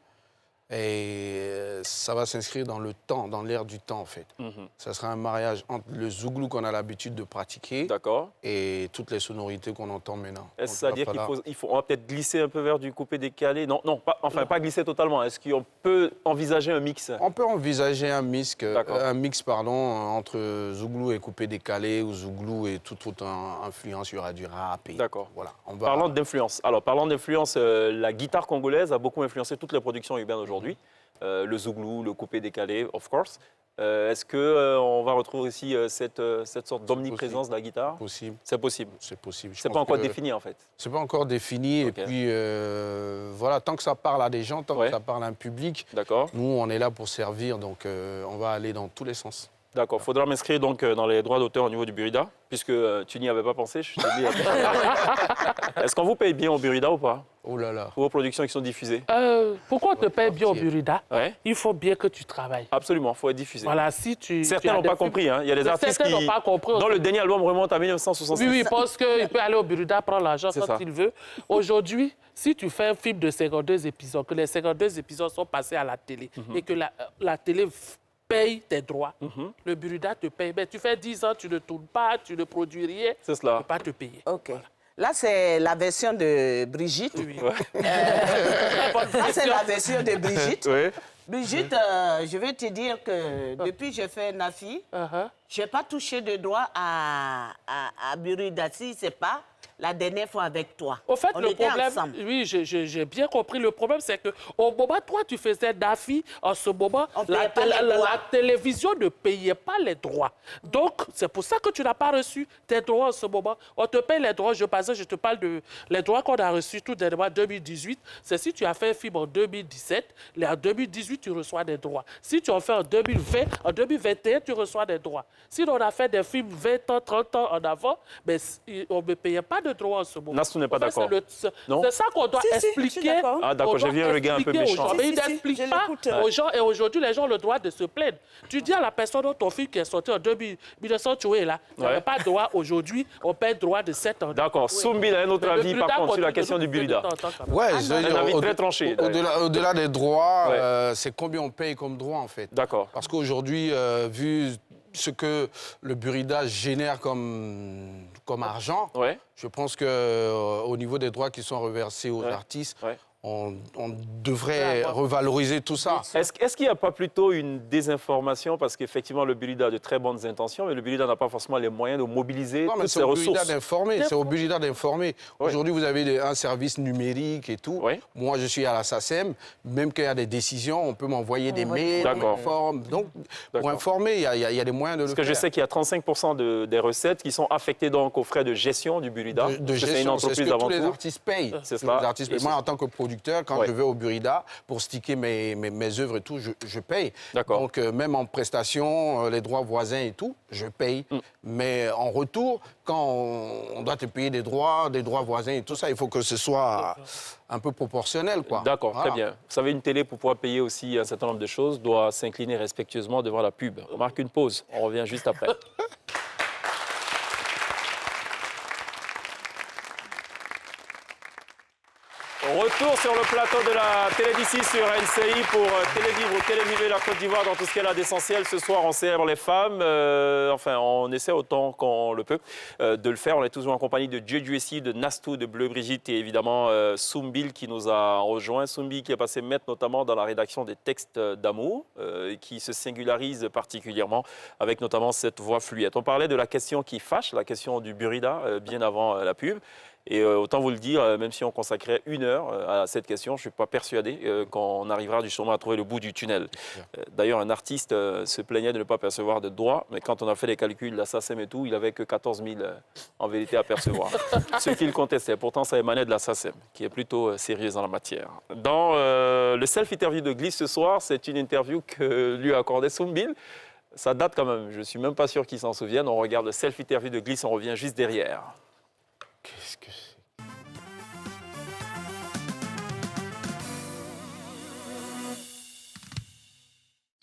Et ça va s'inscrire dans le temps, dans l'ère du temps, en fait. Ça sera un mariage entre le zouglou qu'on a l'habitude de pratiquer et toutes les sonorités qu'on entend maintenant. Est-ce à dire qu'on va peut-être glisser un peu vers du coupé-décalé? Non, pas glisser totalement. Est-ce qu'on peut envisager un mix? On peut envisager un mix, entre zouglou et coupé-décalé ou zouglou et toute autre influence. Il y aura du rap. D'accord. Voilà, Parlant d'influence. Alors, parlant d'influence, la guitare congolaise a beaucoup influencé toutes les productions urbaines aujourd'hui. Le zouglou, le coupé-décalé, of course. Est-ce qu'on va retrouver aussi cette sorte d'omniprésence de la guitare? Possible. C'est possible. C'est possible. C'est pas encore défini, en fait. C'est pas encore défini. Okay. Et puis, voilà, tant que ça parle à des gens, tant que ça parle à un public, nous, on est là pour servir. Donc, on va aller dans tous les sens. D'accord. Il faudra m'inscrire donc dans les droits d'auteur au niveau du Burida, puisque tu n'y avais pas pensé. Je t'ai dit. Est-ce qu'on vous paye bien au Burida ou pas? Oh là là. Pour vos productions qui sont diffusées. Pourquoi on te paye bien au Burida? Il faut bien que tu travailles. Absolument, il faut être diffusé. Voilà, si tu. Certains n'ont pas compris. Hein. Il y a des artistes qui. Pas compris. Dont le dernier album remonte à 1966. Oui, parce qu'il peut aller au Burida, prendre l'argent quand il veut. Aujourd'hui, si tu fais un film de 52 épisodes, que les 52 épisodes sont passés à la télé et que la télé paye tes droits, le Burida te paye. Mais tu fais 10 ans, tu ne tournes pas, tu ne produis rien, c'est cela. Il ne peut pas te payer. OK. Voilà. Là, c'est la version de Brigitte. Oui. Là, c'est la version de Brigitte. Oui. Brigitte, je vais te dire que depuis que j'ai fait Nafi, je n'ai pas touché de droit à Burida. Si ce n'est pas la dernière fois avec toi. Au fait, on le était problème, ensemble. oui, j'ai bien compris. Le problème, c'est qu'au moment, toi, tu faisais Nafi, en ce moment, la télévision ne payait pas les droits. Donc, c'est pour ça que tu n'as pas reçu tes droits en ce moment. On te paye les droits. Je te parle de les droits qu'on a reçus tout dernièrement en 2018. C'est si tu as fait un film en 2017, en 2018, tu reçois des droits. Si tu en fais en 2020, en 2021, tu reçois des droits. Si on a fait des films 20 ans, 30 ans en avant, mais on ne me payait pas de droits en ce moment. Nassou n'est pas d'accord. C'est ça qu'on doit expliquer. Ah d'accord, j'ai vu un regard un peu méchant. Mais il n'explique pas aux gens. Et aujourd'hui, les gens ont le droit de se plaindre. Tu dis à la personne dont ton film qui est sorti en 1900, là, il n'y avait pas de droit aujourd'hui, on paie droit de 7 ans. D'accord. Soumbil a un autre avis, par contre, sur la question du Burida. Oui, un avis très tranché. Au-delà des droits, c'est combien on paye comme droit, en fait. D'accord. Parce qu'aujourd'hui, vu ce que le Burida génère comme argent, je pense qu'au niveau des droits qui sont reversés aux artistes, on devrait revaloriser tout ça. Est-ce qu'il n'y a pas plutôt une désinformation? Parce qu'effectivement, le Burida a de très bonnes intentions, mais le Burida n'a pas forcément les moyens de mobiliser toutes ses ressources. C'est au Burida d'informer. Aujourd'hui, vous avez un service numérique et tout. Moi, je suis à la SACEM. Même quand il y a des décisions, on peut m'envoyer des mails. Donc, pour informer, il y a des moyens de le faire. Parce que je sais qu'il y a 35% des recettes qui sont affectées donc aux frais de gestion du Burida. C'est une entreprise d'avant tout. Tous les artistes payent. C'est ça. Moi, en tant que producteur, quand je vais au Burida pour sticker mes œuvres et tout, je paye. Donc, même en prestation, les droits voisins et tout, je paye. Mais en retour, quand on doit te payer des droits voisins et tout ça, il faut que ce soit un peu proportionnel, quoi. D'accord, très bien. Vous savez, une télé, pour pouvoir payer aussi un certain nombre de choses, doit s'incliner respectueusement devant la pub. On marque une pause. On revient juste après. Retour sur le plateau de la télé d'ici sur NCI pour télévivre ou téléviver la Côte d'Ivoire dans tout ce qu'elle a d'essentiel. Ce soir, on célèbre les femmes. On essaie autant qu'on le peut de le faire. On est toujours en compagnie de Djedjouessi, de Nastou, de Bleu Brigitte et évidemment Soumbil qui nous a rejoint. Soumbil qui est passé maître notamment dans la rédaction des textes d'amour et qui se singularise particulièrement avec notamment cette voix fluette. On parlait de la question qui fâche, la question du Burida bien avant la pub. Et autant vous le dire, même si on consacrait 1 heure à cette question, je ne suis pas persuadé qu'on arrivera justement à trouver le bout du tunnel. D'ailleurs, un artiste se plaignait de ne pas percevoir de droits, mais quand on a fait les calculs, la SACEM et tout, il n'avait que 14 000 en vérité à percevoir. Ce qu'il contestait. Pourtant, ça émanait de la SACEM, qui est plutôt sérieuse en la matière. Dans le self-interview de Gliss ce soir, c'est une interview que lui a accordé Soumbil. Ça date quand même, je ne suis même pas sûr qu'il s'en souvienne. On regarde le self-interview de Gliss, on revient juste derrière. Qu'est-ce que c'est?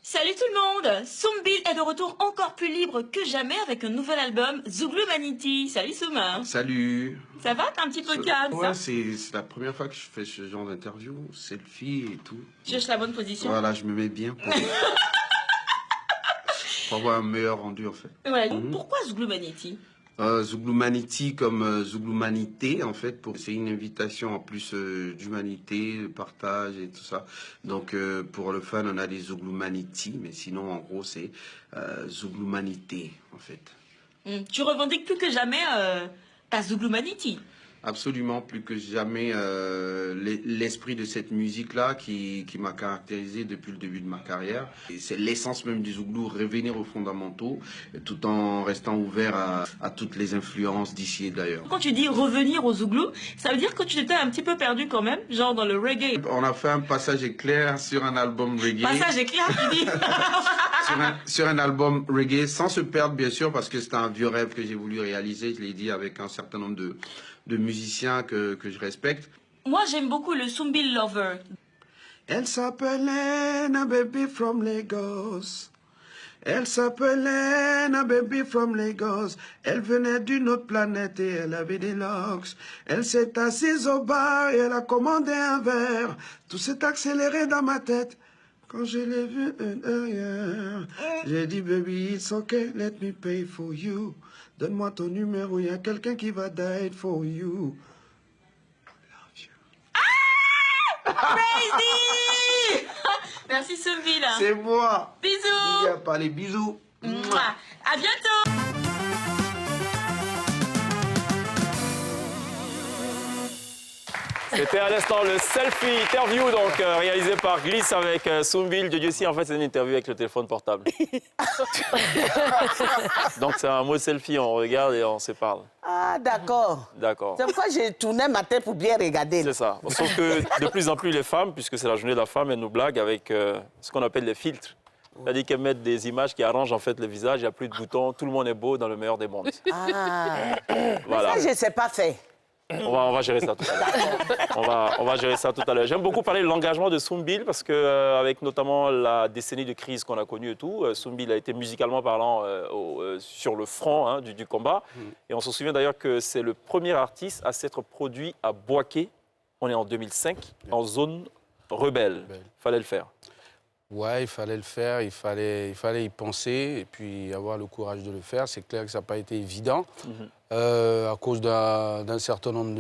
Salut tout le monde, Soumbil est de retour encore plus libre que jamais avec un nouvel album, Zougloumanity. Salut Souma. Salut. Ça va, t'es un petit peu calme, ouais, ça? C'est la première fois que je fais ce genre d'interview, selfie et tout. Tu cherches la bonne position? Voilà, je me mets bien pour avoir un meilleur rendu en fait. Ouais, donc pourquoi Zougloumanity? Zougloumanity comme Zougloumanité, en fait, c'est une invitation en plus d'humanité, de partage et tout ça. Donc, pour le fan, on a des Zougloumanity, mais sinon, en gros, c'est Zougloumanité, en fait. Tu revendiques plus que jamais ta Zougloumanity. Absolument, plus que jamais, l'esprit de cette musique-là qui m'a caractérisé depuis le début de ma carrière. C'est l'essence même du Zouglou, revenir aux fondamentaux, tout en restant ouvert à toutes les influences d'ici et d'ailleurs. Quand tu dis revenir au Zouglou, ça veut dire que tu t'étais un petit peu perdu quand même, genre dans le reggae. On a fait un passage éclair sur un album reggae. Passage éclair, tu dis? sur un album reggae, sans se perdre bien sûr, parce que c'était un vieux rêve que j'ai voulu réaliser, je l'ai dit, avec un certain nombre de musiciens que je respecte. Moi, j'aime beaucoup le Soumbil Lover. Elle s'appelait Na Baby from Lagos. Elle s'appelait Na Baby from Lagos. Elle venait d'une autre planète et elle avait des locks. Elle s'est assise au bar et elle a commandé un verre. Tout s'est accéléré dans ma tête. Quand je l'ai vue derrière, j'ai dit, baby, it's okay, let me pay for you. Donne-moi ton numéro, il y a quelqu'un qui va die for you. Crazy! Merci Soumbil. C'est moi. Bisous. Il n'y a pas les bisous. Mouah. À bientôt. C'était à l'instant le selfie interview, donc réalisé par Gliss avec Soumbil. Dieu, en fait, c'est une interview avec le téléphone portable. Donc, c'est un mot selfie, on regarde et on se parle. Ah, d'accord. D'accord. C'est pourquoi j'ai tourné ma tête pour bien regarder. C'est ça. Sauf que de plus en plus, les femmes, puisque c'est la journée de la femme, elles nous blaguent avec ce qu'on appelle les filtres. C'est-à-dire qu'elles mettent des images qui arrangent en fait le visage, il n'y a plus de boutons, tout le monde est beau dans le meilleur des mondes. Ah, voilà. Mais ça, je ne sais pas faire. On va gérer ça tout à l'heure. On va gérer ça tout à l'heure. J'aime beaucoup parler de l'engagement de Soumbil parce que avec notamment la décennie de crise qu'on a connue et tout, Soumbil a été musicalement parlant sur le front du combat. Et on se souvient d'ailleurs que c'est le premier artiste à s'être produit à Boaké. On est en 2005, en zone rebelle. Il fallait le faire. Ouais, il fallait le faire, il fallait y penser et puis avoir le courage de le faire. C'est clair que ça n'a pas été évident à cause d'un certain nombre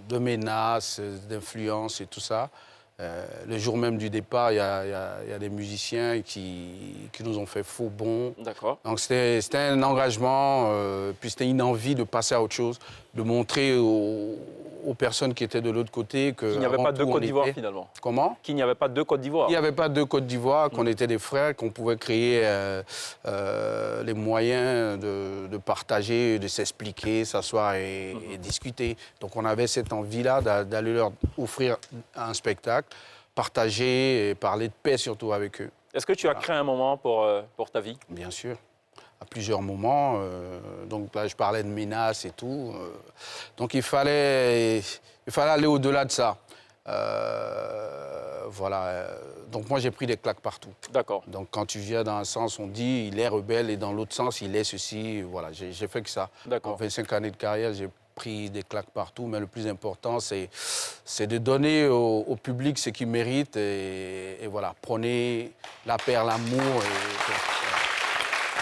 de menaces, d'influences et tout ça. Le jour même du départ, il y a des musiciens qui nous ont fait faux bond. D'accord. Donc c'était un engagement, puis c'était une envie de passer à autre chose, de montrer aux personnes qui étaient de l'autre côté que... Qu'il n'y avait pas deux Côte d'Ivoire, finalement. Comment? Qu'il n'y avait pas deux Côte d'Ivoire. Il n'y avait pas deux Côte d'Ivoire, qu'on était des frères, qu'on pouvait créer les moyens de partager, de s'expliquer, s'asseoir et discuter. Donc on avait cette envie-là d'aller leur offrir un spectacle, partager et parler de paix surtout avec eux. Est-ce que tu as créé un moment pour ta vie? Bien sûr. À plusieurs moments. Donc là, je parlais de menaces et tout. Donc il fallait aller au-delà de ça. Voilà. Donc moi, j'ai pris des claques partout. D'accord. Donc quand tu viens dans un sens, on dit il est rebelle et dans l'autre sens, il est ceci. Voilà, j'ai fait que ça. D'accord. En 25 années de carrière, j'ai pris des claques partout, mais le plus important, c'est de donner au public ce qu'il mérite et voilà, prenez la paix, l'amour.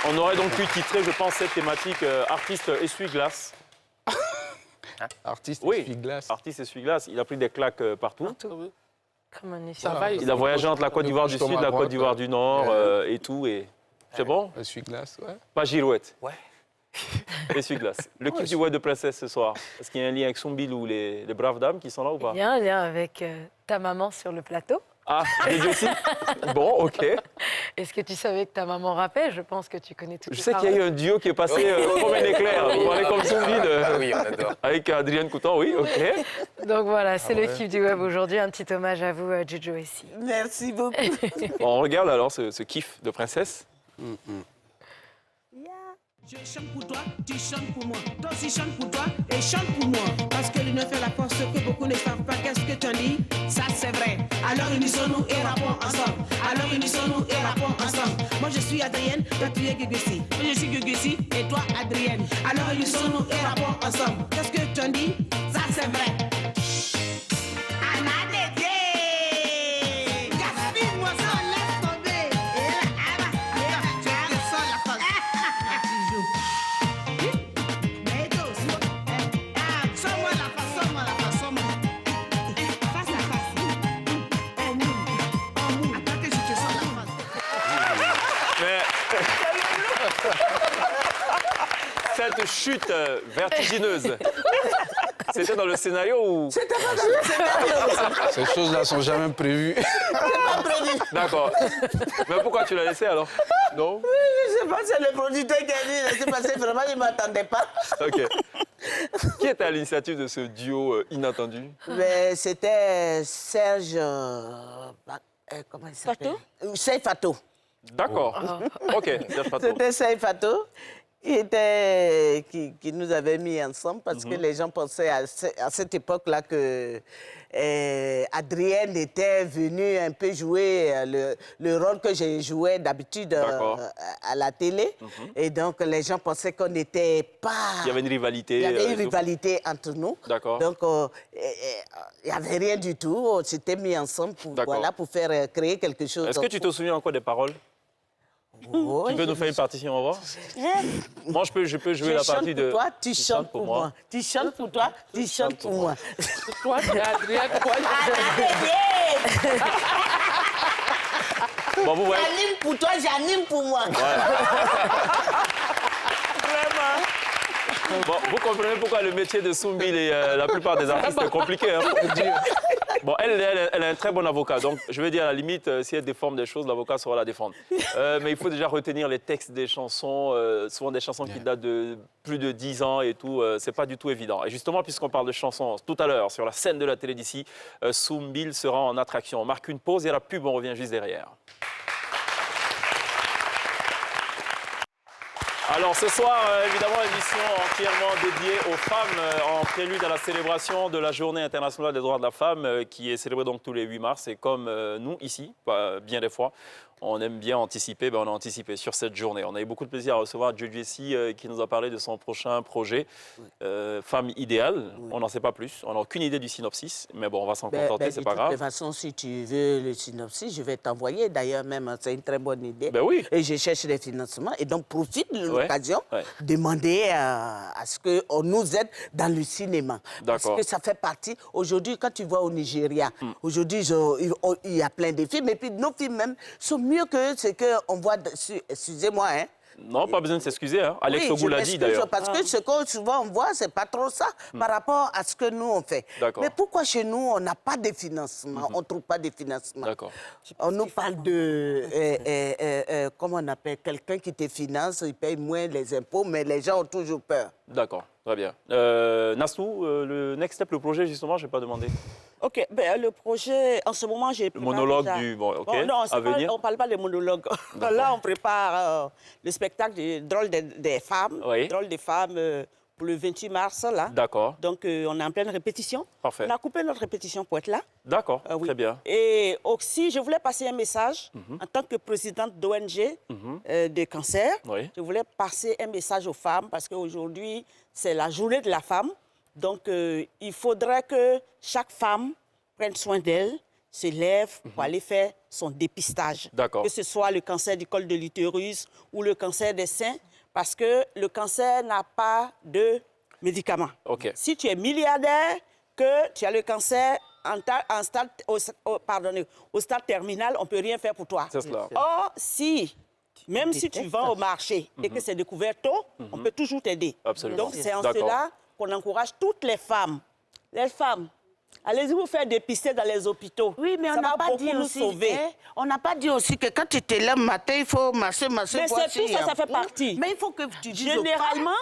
On aurait donc pu titrer, je pense, cette thématique artiste essuie-glace. Artiste essuie-glace. Artiste essuie-glace. Il a pris des claques partout. Comme un Il a voyagé entre la Côte d'Ivoire du Sud, la Côte d'Ivoire du Nord et tout. Et... C'est bon? Essuie-glace, ouais. Pas girouette. Ouais. Essuie-glace. Le kiff du Web de Princesse ce soir. Est-ce qu'il y a un lien avec Soumbil ou les braves dames qui sont là ou pas? Il y a un lien avec ta maman sur le plateau. Ah, les aussi. Bon, ok. Est-ce que tu savais que ta maman rappait? Je pense que tu connais tout. Je sais qu'il y a eu un duo qui est passé comme un éclair. Vous parlez comme Soumbil oui, on adore. avec Adrienne Coutan, oui, ok. Donc voilà, c'est le kiff du web aujourd'hui. Un petit hommage à vous, Jojo Essi. Merci beaucoup. Bon, on regarde alors ce kiff de princesse. Je chante pour toi, tu chantes pour moi. Toi aussi chante pour toi et chante pour moi. Parce que l'union fait la force que beaucoup ne savent pas. Qu'est-ce que tu en dis? Ça c'est vrai. Alors unissons-nous et rappons ensemble. Alors unissons-nous et rappons suis Adrienne, toi tu es Guigussi. Je suis Guigussi et toi Adrienne. Alors unissons-nous et rappons ensemble. Qu'est-ce que tu en dis? Ça c'est vrai. Cette chute vertigineuse, c'était dans le scénario ou... C'était pas dans le scénario. Ces choses-là sont jamais prévues. Pas prévu. D'accord. Mais pourquoi tu l'as laissé alors? Non? Je sais pas, c'est le producteur qui a dit laisser passer. Vraiment, il ne m'attendait pas. Ok. Qui était à l'initiative de ce duo inattendu? C'était Serge... comment il s'appelle? Serge Fato. D'accord. Ok, Serge Fato. C'était Serge Fato qui nous avait mis ensemble parce que les gens pensaient à cette époque-là que Adrienne était venue un peu jouer le rôle que j'ai joué d'habitude à la télé. Et donc, les gens pensaient qu'on n'était pas... Il y avait une rivalité. Il y avait une rivalité entre nous. D'accord. Donc, il n'y avait rien du tout. On s'était mis ensemble pour faire créer quelque chose. Est-ce que tu te souviens encore des paroles? Oh, tu peux nous faire une partition, on va voir? Moi, je peux jouer la partie de... Toi, tu chantes pour moi. Tu chantes pour toi, tu chantes pour moi. Toi, c'est Adrienne, toi, bon, vous voyez... J'anime pour toi, j'anime pour moi. Vraiment. Bon, vous comprenez pourquoi le métier de Soumbil et la plupart des artistes est compliqué. Hein? Bon, elle a un très bon avocat, donc je veux dire, à la limite, si elle déforme des choses, l'avocat saura la défendre. Mais il faut déjà retenir les textes des chansons, souvent des chansons qui datent de plus de 10 ans et tout, c'est pas du tout évident. Et justement, puisqu'on parle de chansons, tout à l'heure, sur la scène de la télé d'ici, Soumbil sera en attraction. On marque une pause et à la pub, on revient juste derrière. Alors ce soir, évidemment, émission entièrement dédiée aux femmes en prélude à la célébration de la Journée internationale des droits de la femme qui est célébrée donc tous les 8 mars. Et comme nous, ici, bien des fois, on aime bien anticiper, on a anticipé sur cette journée. On a eu beaucoup de plaisir à recevoir Joe Jessie qui nous a parlé de son prochain projet, Femme idéale. On n'en sait pas plus, on n'a aucune idée du synopsis, mais bon, on va s'en contenter, c'est pas grave. De toute façon, si tu veux le synopsis, je vais t'envoyer. D'ailleurs, même, c'est une très bonne idée. Ben oui. Et je cherche des financements. Et donc, profite de l'occasion, demander à ce qu'on nous aide dans le cinéma. Parce que ça fait partie. Aujourd'hui, quand tu vois au Nigeria, aujourd'hui, il y a plein de films. Et puis, nos films même sont mieux que ce qu'on voit, excusez-moi, hein. Non, pas besoin de s'excuser, hein. Alex Ogou l'a dit d'ailleurs. Parce que ce que souvent on voit, c'est pas trop ça par rapport à ce que nous on fait. Mais pourquoi chez nous, on n'a pas de financement, on ne trouve pas de financement? On nous parle de, comment on appelle, quelqu'un qui te finance, il paye moins les impôts, mais les gens ont toujours peur. D'accord, très bien. Nastou, le next step, le projet justement, je n'ai pas demandé. OK, le projet, en ce moment, j'ai préparé... Le monologue du... Bon, OK, non, à venir. On ne parle pas de monologue. Là, on prépare le spectacle des Drôles des femmes. Oui. Drôles des femmes pour le 28 mars, là. D'accord. Donc, on est en pleine répétition. Parfait. On a coupé notre répétition pour être là. D'accord, oui. Très bien. Et aussi, je voulais passer un message en tant que présidente d'ONG de cancer. Oui. Je voulais passer un message aux femmes parce qu'aujourd'hui, c'est la journée de la femme. Donc, il faudrait que chaque femme prenne soin d'elle, se lève pour aller faire son dépistage. D'accord. Que ce soit le cancer du col de l'utérus ou le cancer des seins, parce que le cancer n'a pas de médicaments. Okay. Si tu es milliardaire, que tu as le cancer au stade terminal, on ne peut rien faire pour toi. C'est cela. Or, même si tu vas au marché et que c'est découvert tôt, on peut toujours t'aider. Absolument. Donc, c'est en cela qu'on encourage toutes les femmes. Les femmes, allez-y vous faire dépister dans les hôpitaux. Oui, mais on n'a pas dit aussi. On n'a pas dit aussi que quand tu te lèves le matin, il faut masser. Mais c'est tout ça, ça fait partie. Mais il faut que tu dises généralement,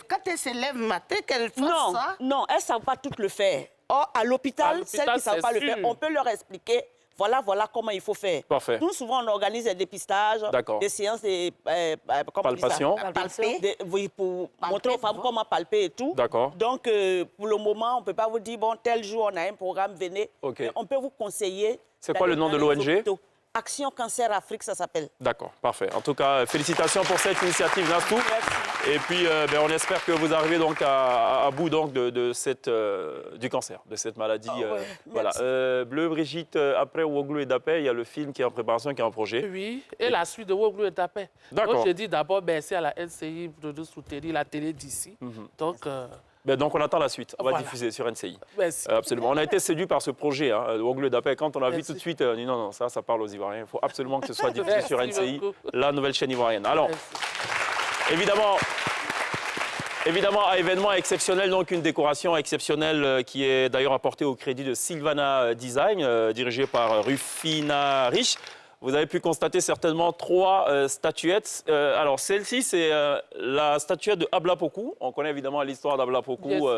quand elle se lève le matin, qu'elle fasse ça. Non, elles ne savent pas tout le faire. Or, à l'hôpital, celles qui ne savent pas le faire, on peut leur expliquer. Voilà comment il faut faire. Parfait. Nous, souvent, on organise des dépistages, des séances de palpation. Oui, pour montrer aux femmes comment palper et tout. D'accord. Donc, pour le moment, on ne peut pas vous dire, bon, tel jour, on a un programme, venez. Okay. On peut vous conseiller. C'est quoi le nom de l'ONG? Action Cancer Afrique, ça s'appelle. D'accord, parfait. En tout cas, félicitations pour cette initiative, Nastou. Et puis, on espère que vous arrivez donc à bout donc, du cancer, de cette maladie. Voilà. Bleu, Brigitte, après Ouoglou et Dapé, il y a le film qui est en préparation, qui est en projet. Oui, et la suite de Ouoglou et Dapé. D'accord. Donc, j'ai dit d'abord, c'est à la LCI de soutenir la télé d'ici. Donc, on attend la suite. On va diffuser sur NCI. Merci. Absolument. On a été séduits par ce projet, Ouoglou et Dapé. Quand on a vu tout de suite, on dit non, ça parle aux Ivoiriens. Il faut absolument que ce soit diffusé sur NCI, la nouvelle chaîne ivoirienne. Alors, évidemment, à événement exceptionnel, donc une décoration exceptionnelle qui est d'ailleurs apportée au crédit de Sylvana Design, dirigée par Rufina Rich. Vous avez pu constater certainement 3 statuettes. Alors, celle-ci, c'est la statuette de Abla Poku. On connaît évidemment l'histoire d'Abla Poku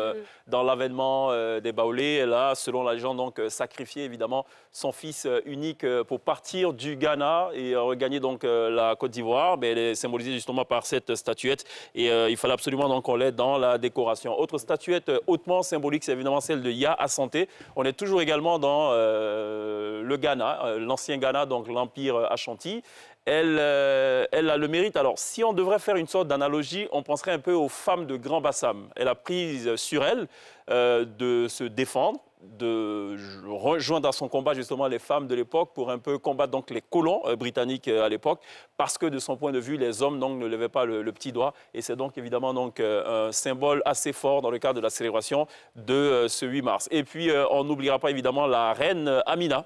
dans l'avènement des Baoulés. Elle a, selon la légende, donc, sacrifié évidemment son fils unique pour partir du Ghana et regagner donc la Côte d'Ivoire. Mais elle est symbolisée justement par cette statuette. Et il fallait absolument donc qu'on l'ait dans la décoration. Autre statuette hautement symbolique, c'est évidemment celle de Ya Asante. On est toujours également dans le Ghana, l'ancien Ghana, donc l'Empire Ashanti. Elle a le mérite. Alors, si on devrait faire une sorte d'analogie, on penserait un peu aux femmes de Grand Bassam. Elle a pris sur elle de se défendre, de rejoindre dans son combat justement les femmes de l'époque pour un peu combattre donc les colons britanniques à l'époque, parce que de son point de vue, les hommes donc ne levaient pas le petit doigt. Et c'est donc évidemment donc un symbole assez fort dans le cadre de la célébration de ce 8 mars. Et puis, on n'oubliera pas évidemment la reine Amina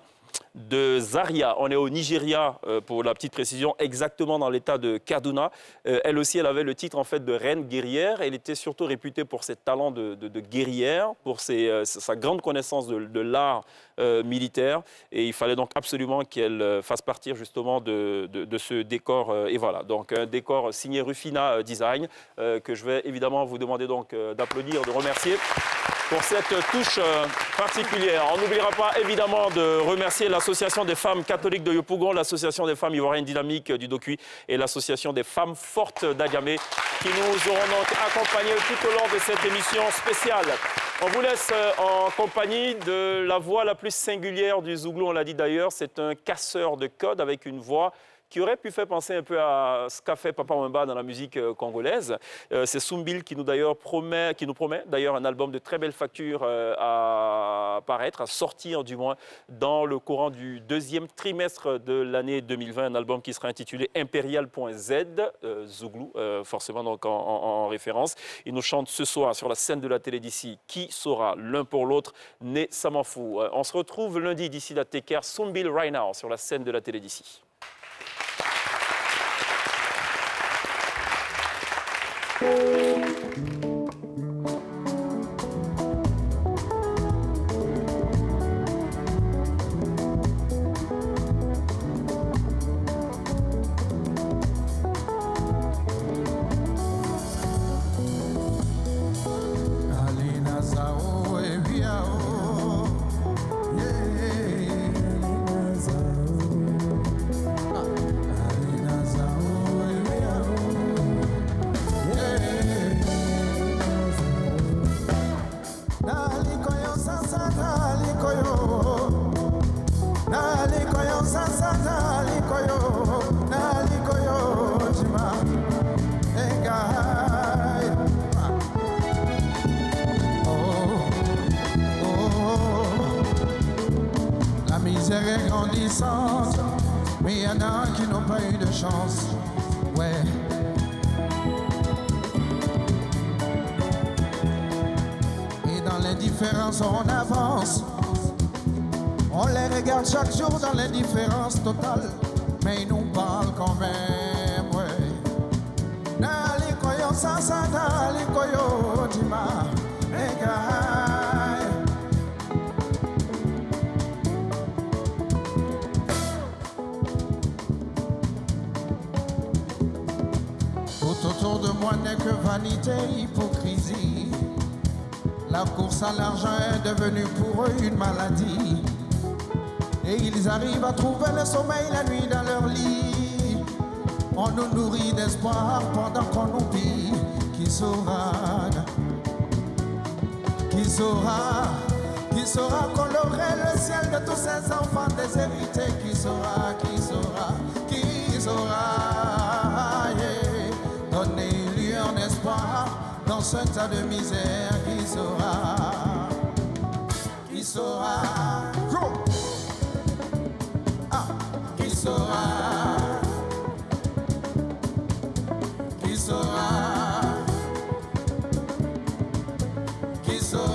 de Zaria. On est au Nigeria, pour la petite précision, exactement dans l'état de Kaduna. Elle aussi, elle avait le titre en fait de reine guerrière. Elle était surtout réputée pour ses talents de guerrière, pour sa grande connaissance de l'art militaire. Et il fallait donc absolument qu'elle fasse partir justement de ce décor. Et voilà, donc un décor signé Rufina Design, que je vais évidemment vous demander donc d'applaudir, de remercier pour cette touche particulière. On n'oubliera pas évidemment de remercier l'association des femmes catholiques de Yopougon, l'association des femmes ivoiriennes dynamiques du Dokui et l'association des femmes fortes d'Agamé qui nous auront donc accompagnés tout au long de cette émission spéciale. On vous laisse en compagnie de la voix la plus singulière du Zouglou, on l'a dit d'ailleurs, c'est un casseur de codes avec une voix qui aurait pu faire penser un peu à ce qu'a fait Papa Wemba dans la musique congolaise. C'est Soumbil qui nous promet d'ailleurs un album de très belle facture à paraître, à sortir du moins dans le courant du 2e trimestre de l'année 2020, un album qui sera intitulé Impérial.z, Zouglou, forcément donc en référence. Il nous chante ce soir sur la scène de la télé d'ici, Qui saura l'un pour l'autre, né ça m'en fout. On se retrouve lundi d'ici la Teker, Soumbil right now sur la scène de la télé d'ici. Est grandissante, mais il y en a qui n'ont pas eu de chance. Ouais. Et dans l'indifférence, on avance. On les regarde chaque jour dans l'indifférence totale, mais ils nous parlent quand même. Ouais. Nali koyo sasa, nali koyo dima, autour de moi n'est que vanité, hypocrisie. La course à l'argent est devenue pour eux une maladie. Et ils arrivent à trouver le sommeil la nuit dans leur lit. On nous nourrit d'espoir pendant qu'on nous pille. Qui saura, qui saura, qui Qui saura colorer le ciel de tous ces enfants déshérités? Qui saura, qui saura, qui saura, yeah. Donnez-lui un espoir dans ce tas de misère. Qui saura, qui saura, qui saura, qui saura, qui saura.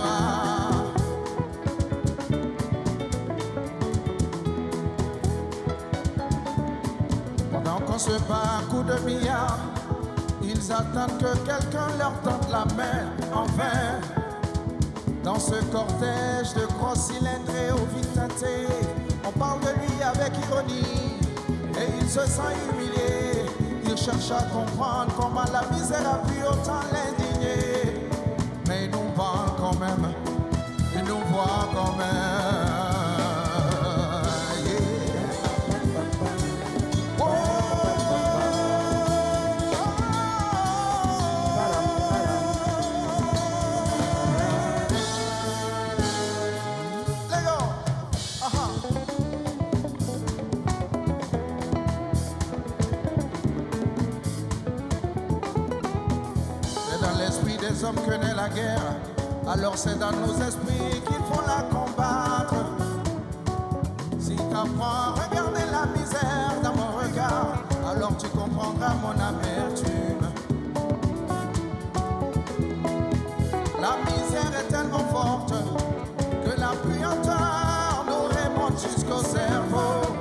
Pendant qu'on se bat à coups de billard, ils attendent que quelqu'un leur tende la main en vain. Dans ce cortège de gros cylindrés aux vies teintées, on parle de lui avec ironie et il se sent humilié. Il cherche à comprendre comment la misère a pu autant l'indigner. Mais il nous parle quand même, il nous voit quand même. Les hommes que naît la guerre, alors c'est dans nos esprits qu'il faut la combattre. Si t'apprends à regarder la misère dans mon regard, alors tu comprendras mon amertume. La misère est tellement forte que la puanteur nous remonte jusqu'au cerveau.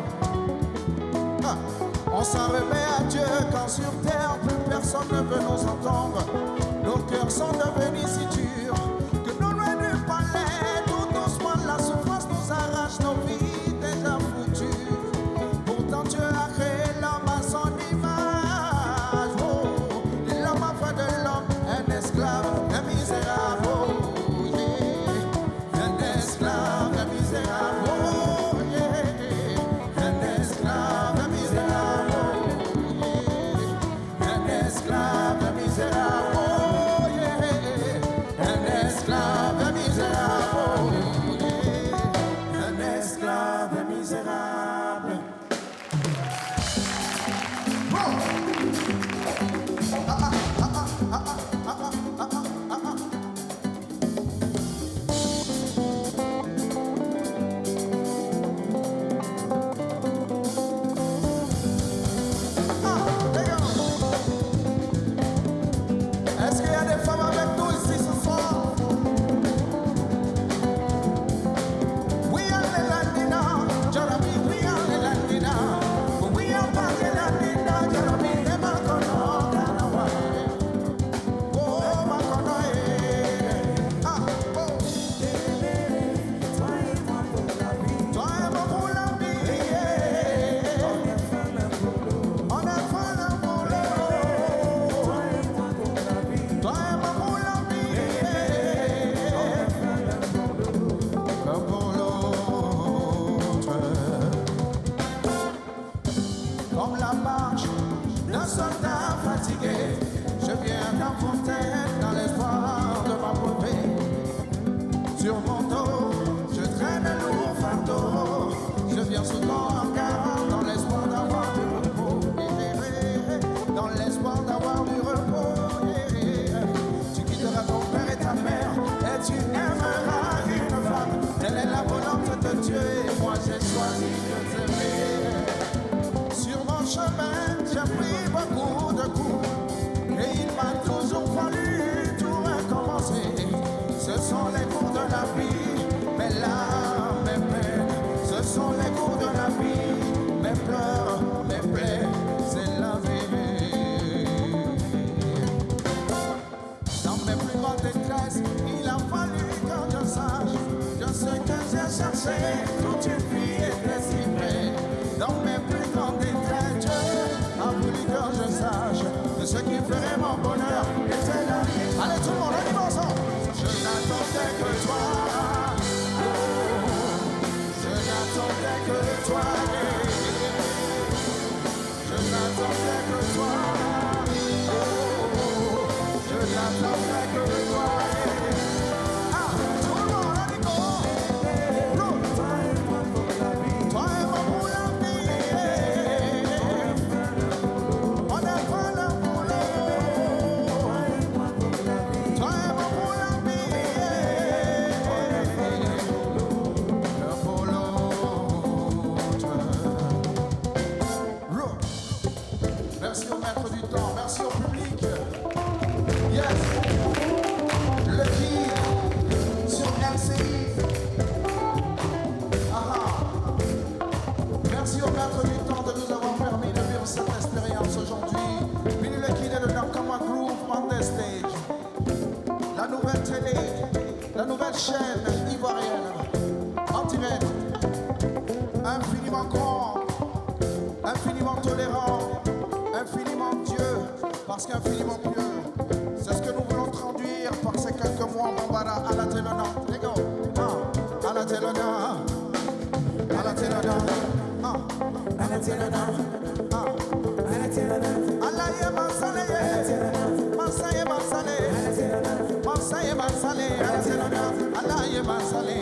On s'en remet à Dieu quand sur terre plus personne ne veut nous entendre. Nos cœurs sont devenus si durs que nous loin du palais, tout doucement la souffrance nous arrache nos vies déjà foutues. Pourtant Dieu a créé l'homme à son image. Oh, l'homme a fait de l'homme un esclave, un misérable. Oh, yeah. Un esclave, un misérable. Oh, yeah. Un esclave, un misérable. Oh, yeah. Un esclave, un misérable. Toute une vie est décimée. Dans mes plus grandes détresse, Dieu a voulu que je sache que ce qui ferait mon bonheur était là. Allez tout le monde, allez ensemble. Je n'attendais que toi. Oh, je n'attendais que toi. Je n'attendais que toi. Oh, je n'attendais que toi. Ah, tout le monde, allez go. la nouvelle chaîne ivoirienne, en direct, infiniment grand, infiniment tolérant, infiniment Dieu, parce qu'infiniment pieux. C'est ce que nous voulons traduire par ces quelques mots en bambara à la Télona. Les gars, à la Télona, à la Télona, à la Télona, à la Télona. Allah ye masale, masaye masale, masaye masale, à la Télona. Allah ye masale,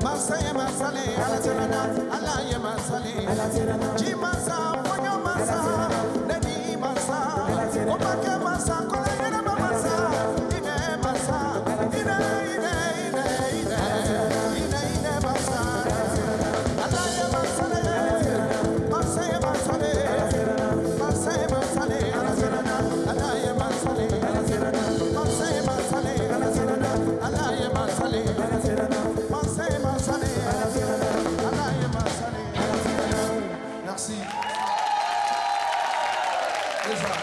masaye masale, à la Télona. Allah ye masale, ji masa, ponyo masa, neni masa, omake masa, kola yena masa, ine masa, ine masa. Allah ye masale, masaye masale, masaye masale, à la Télona. Allah ye masale, masaye masale, à la Télona. Allah ye masale, masaye masale, Allah ye masale. Merci. C'est ça.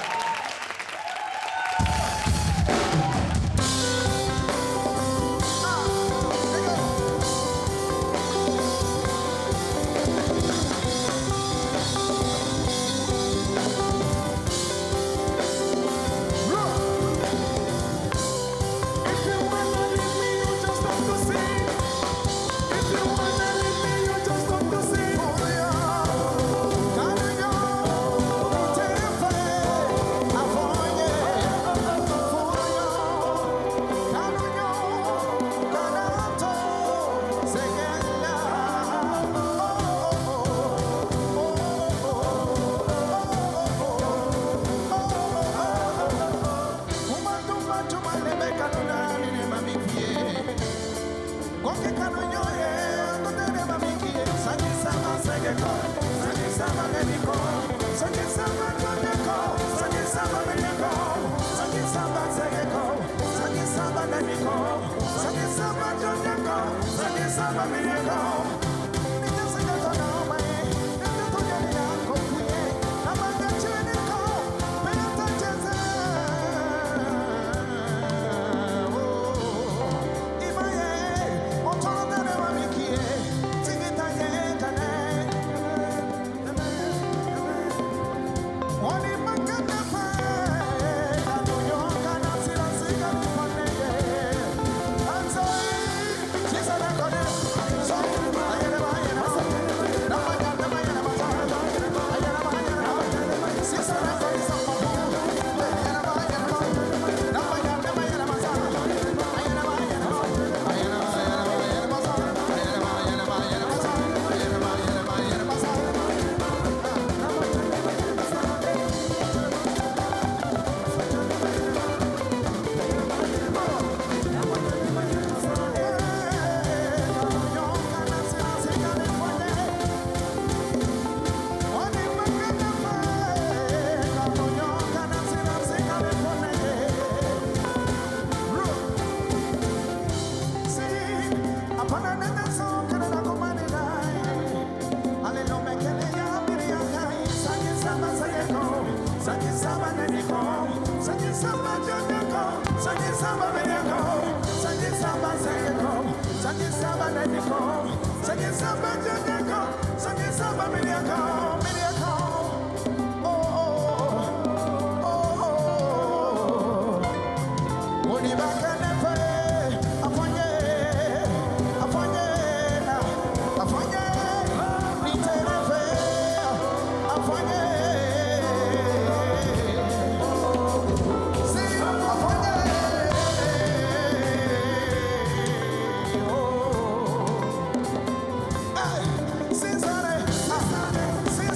See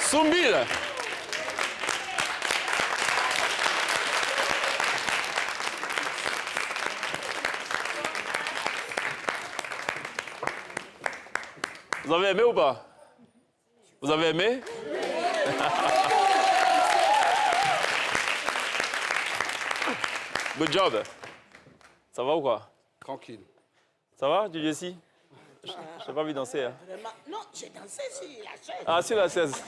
Soumbil. Vous avez aimé ou pas? Vous avez aimé? Good job. Ça va ou quoi? Tranquille. Ça va, du Jessie? Je n'ai pas vu danser. Hein. Vraiment. Non, j'ai dansé sur la chaise. Ah, sur la chaise.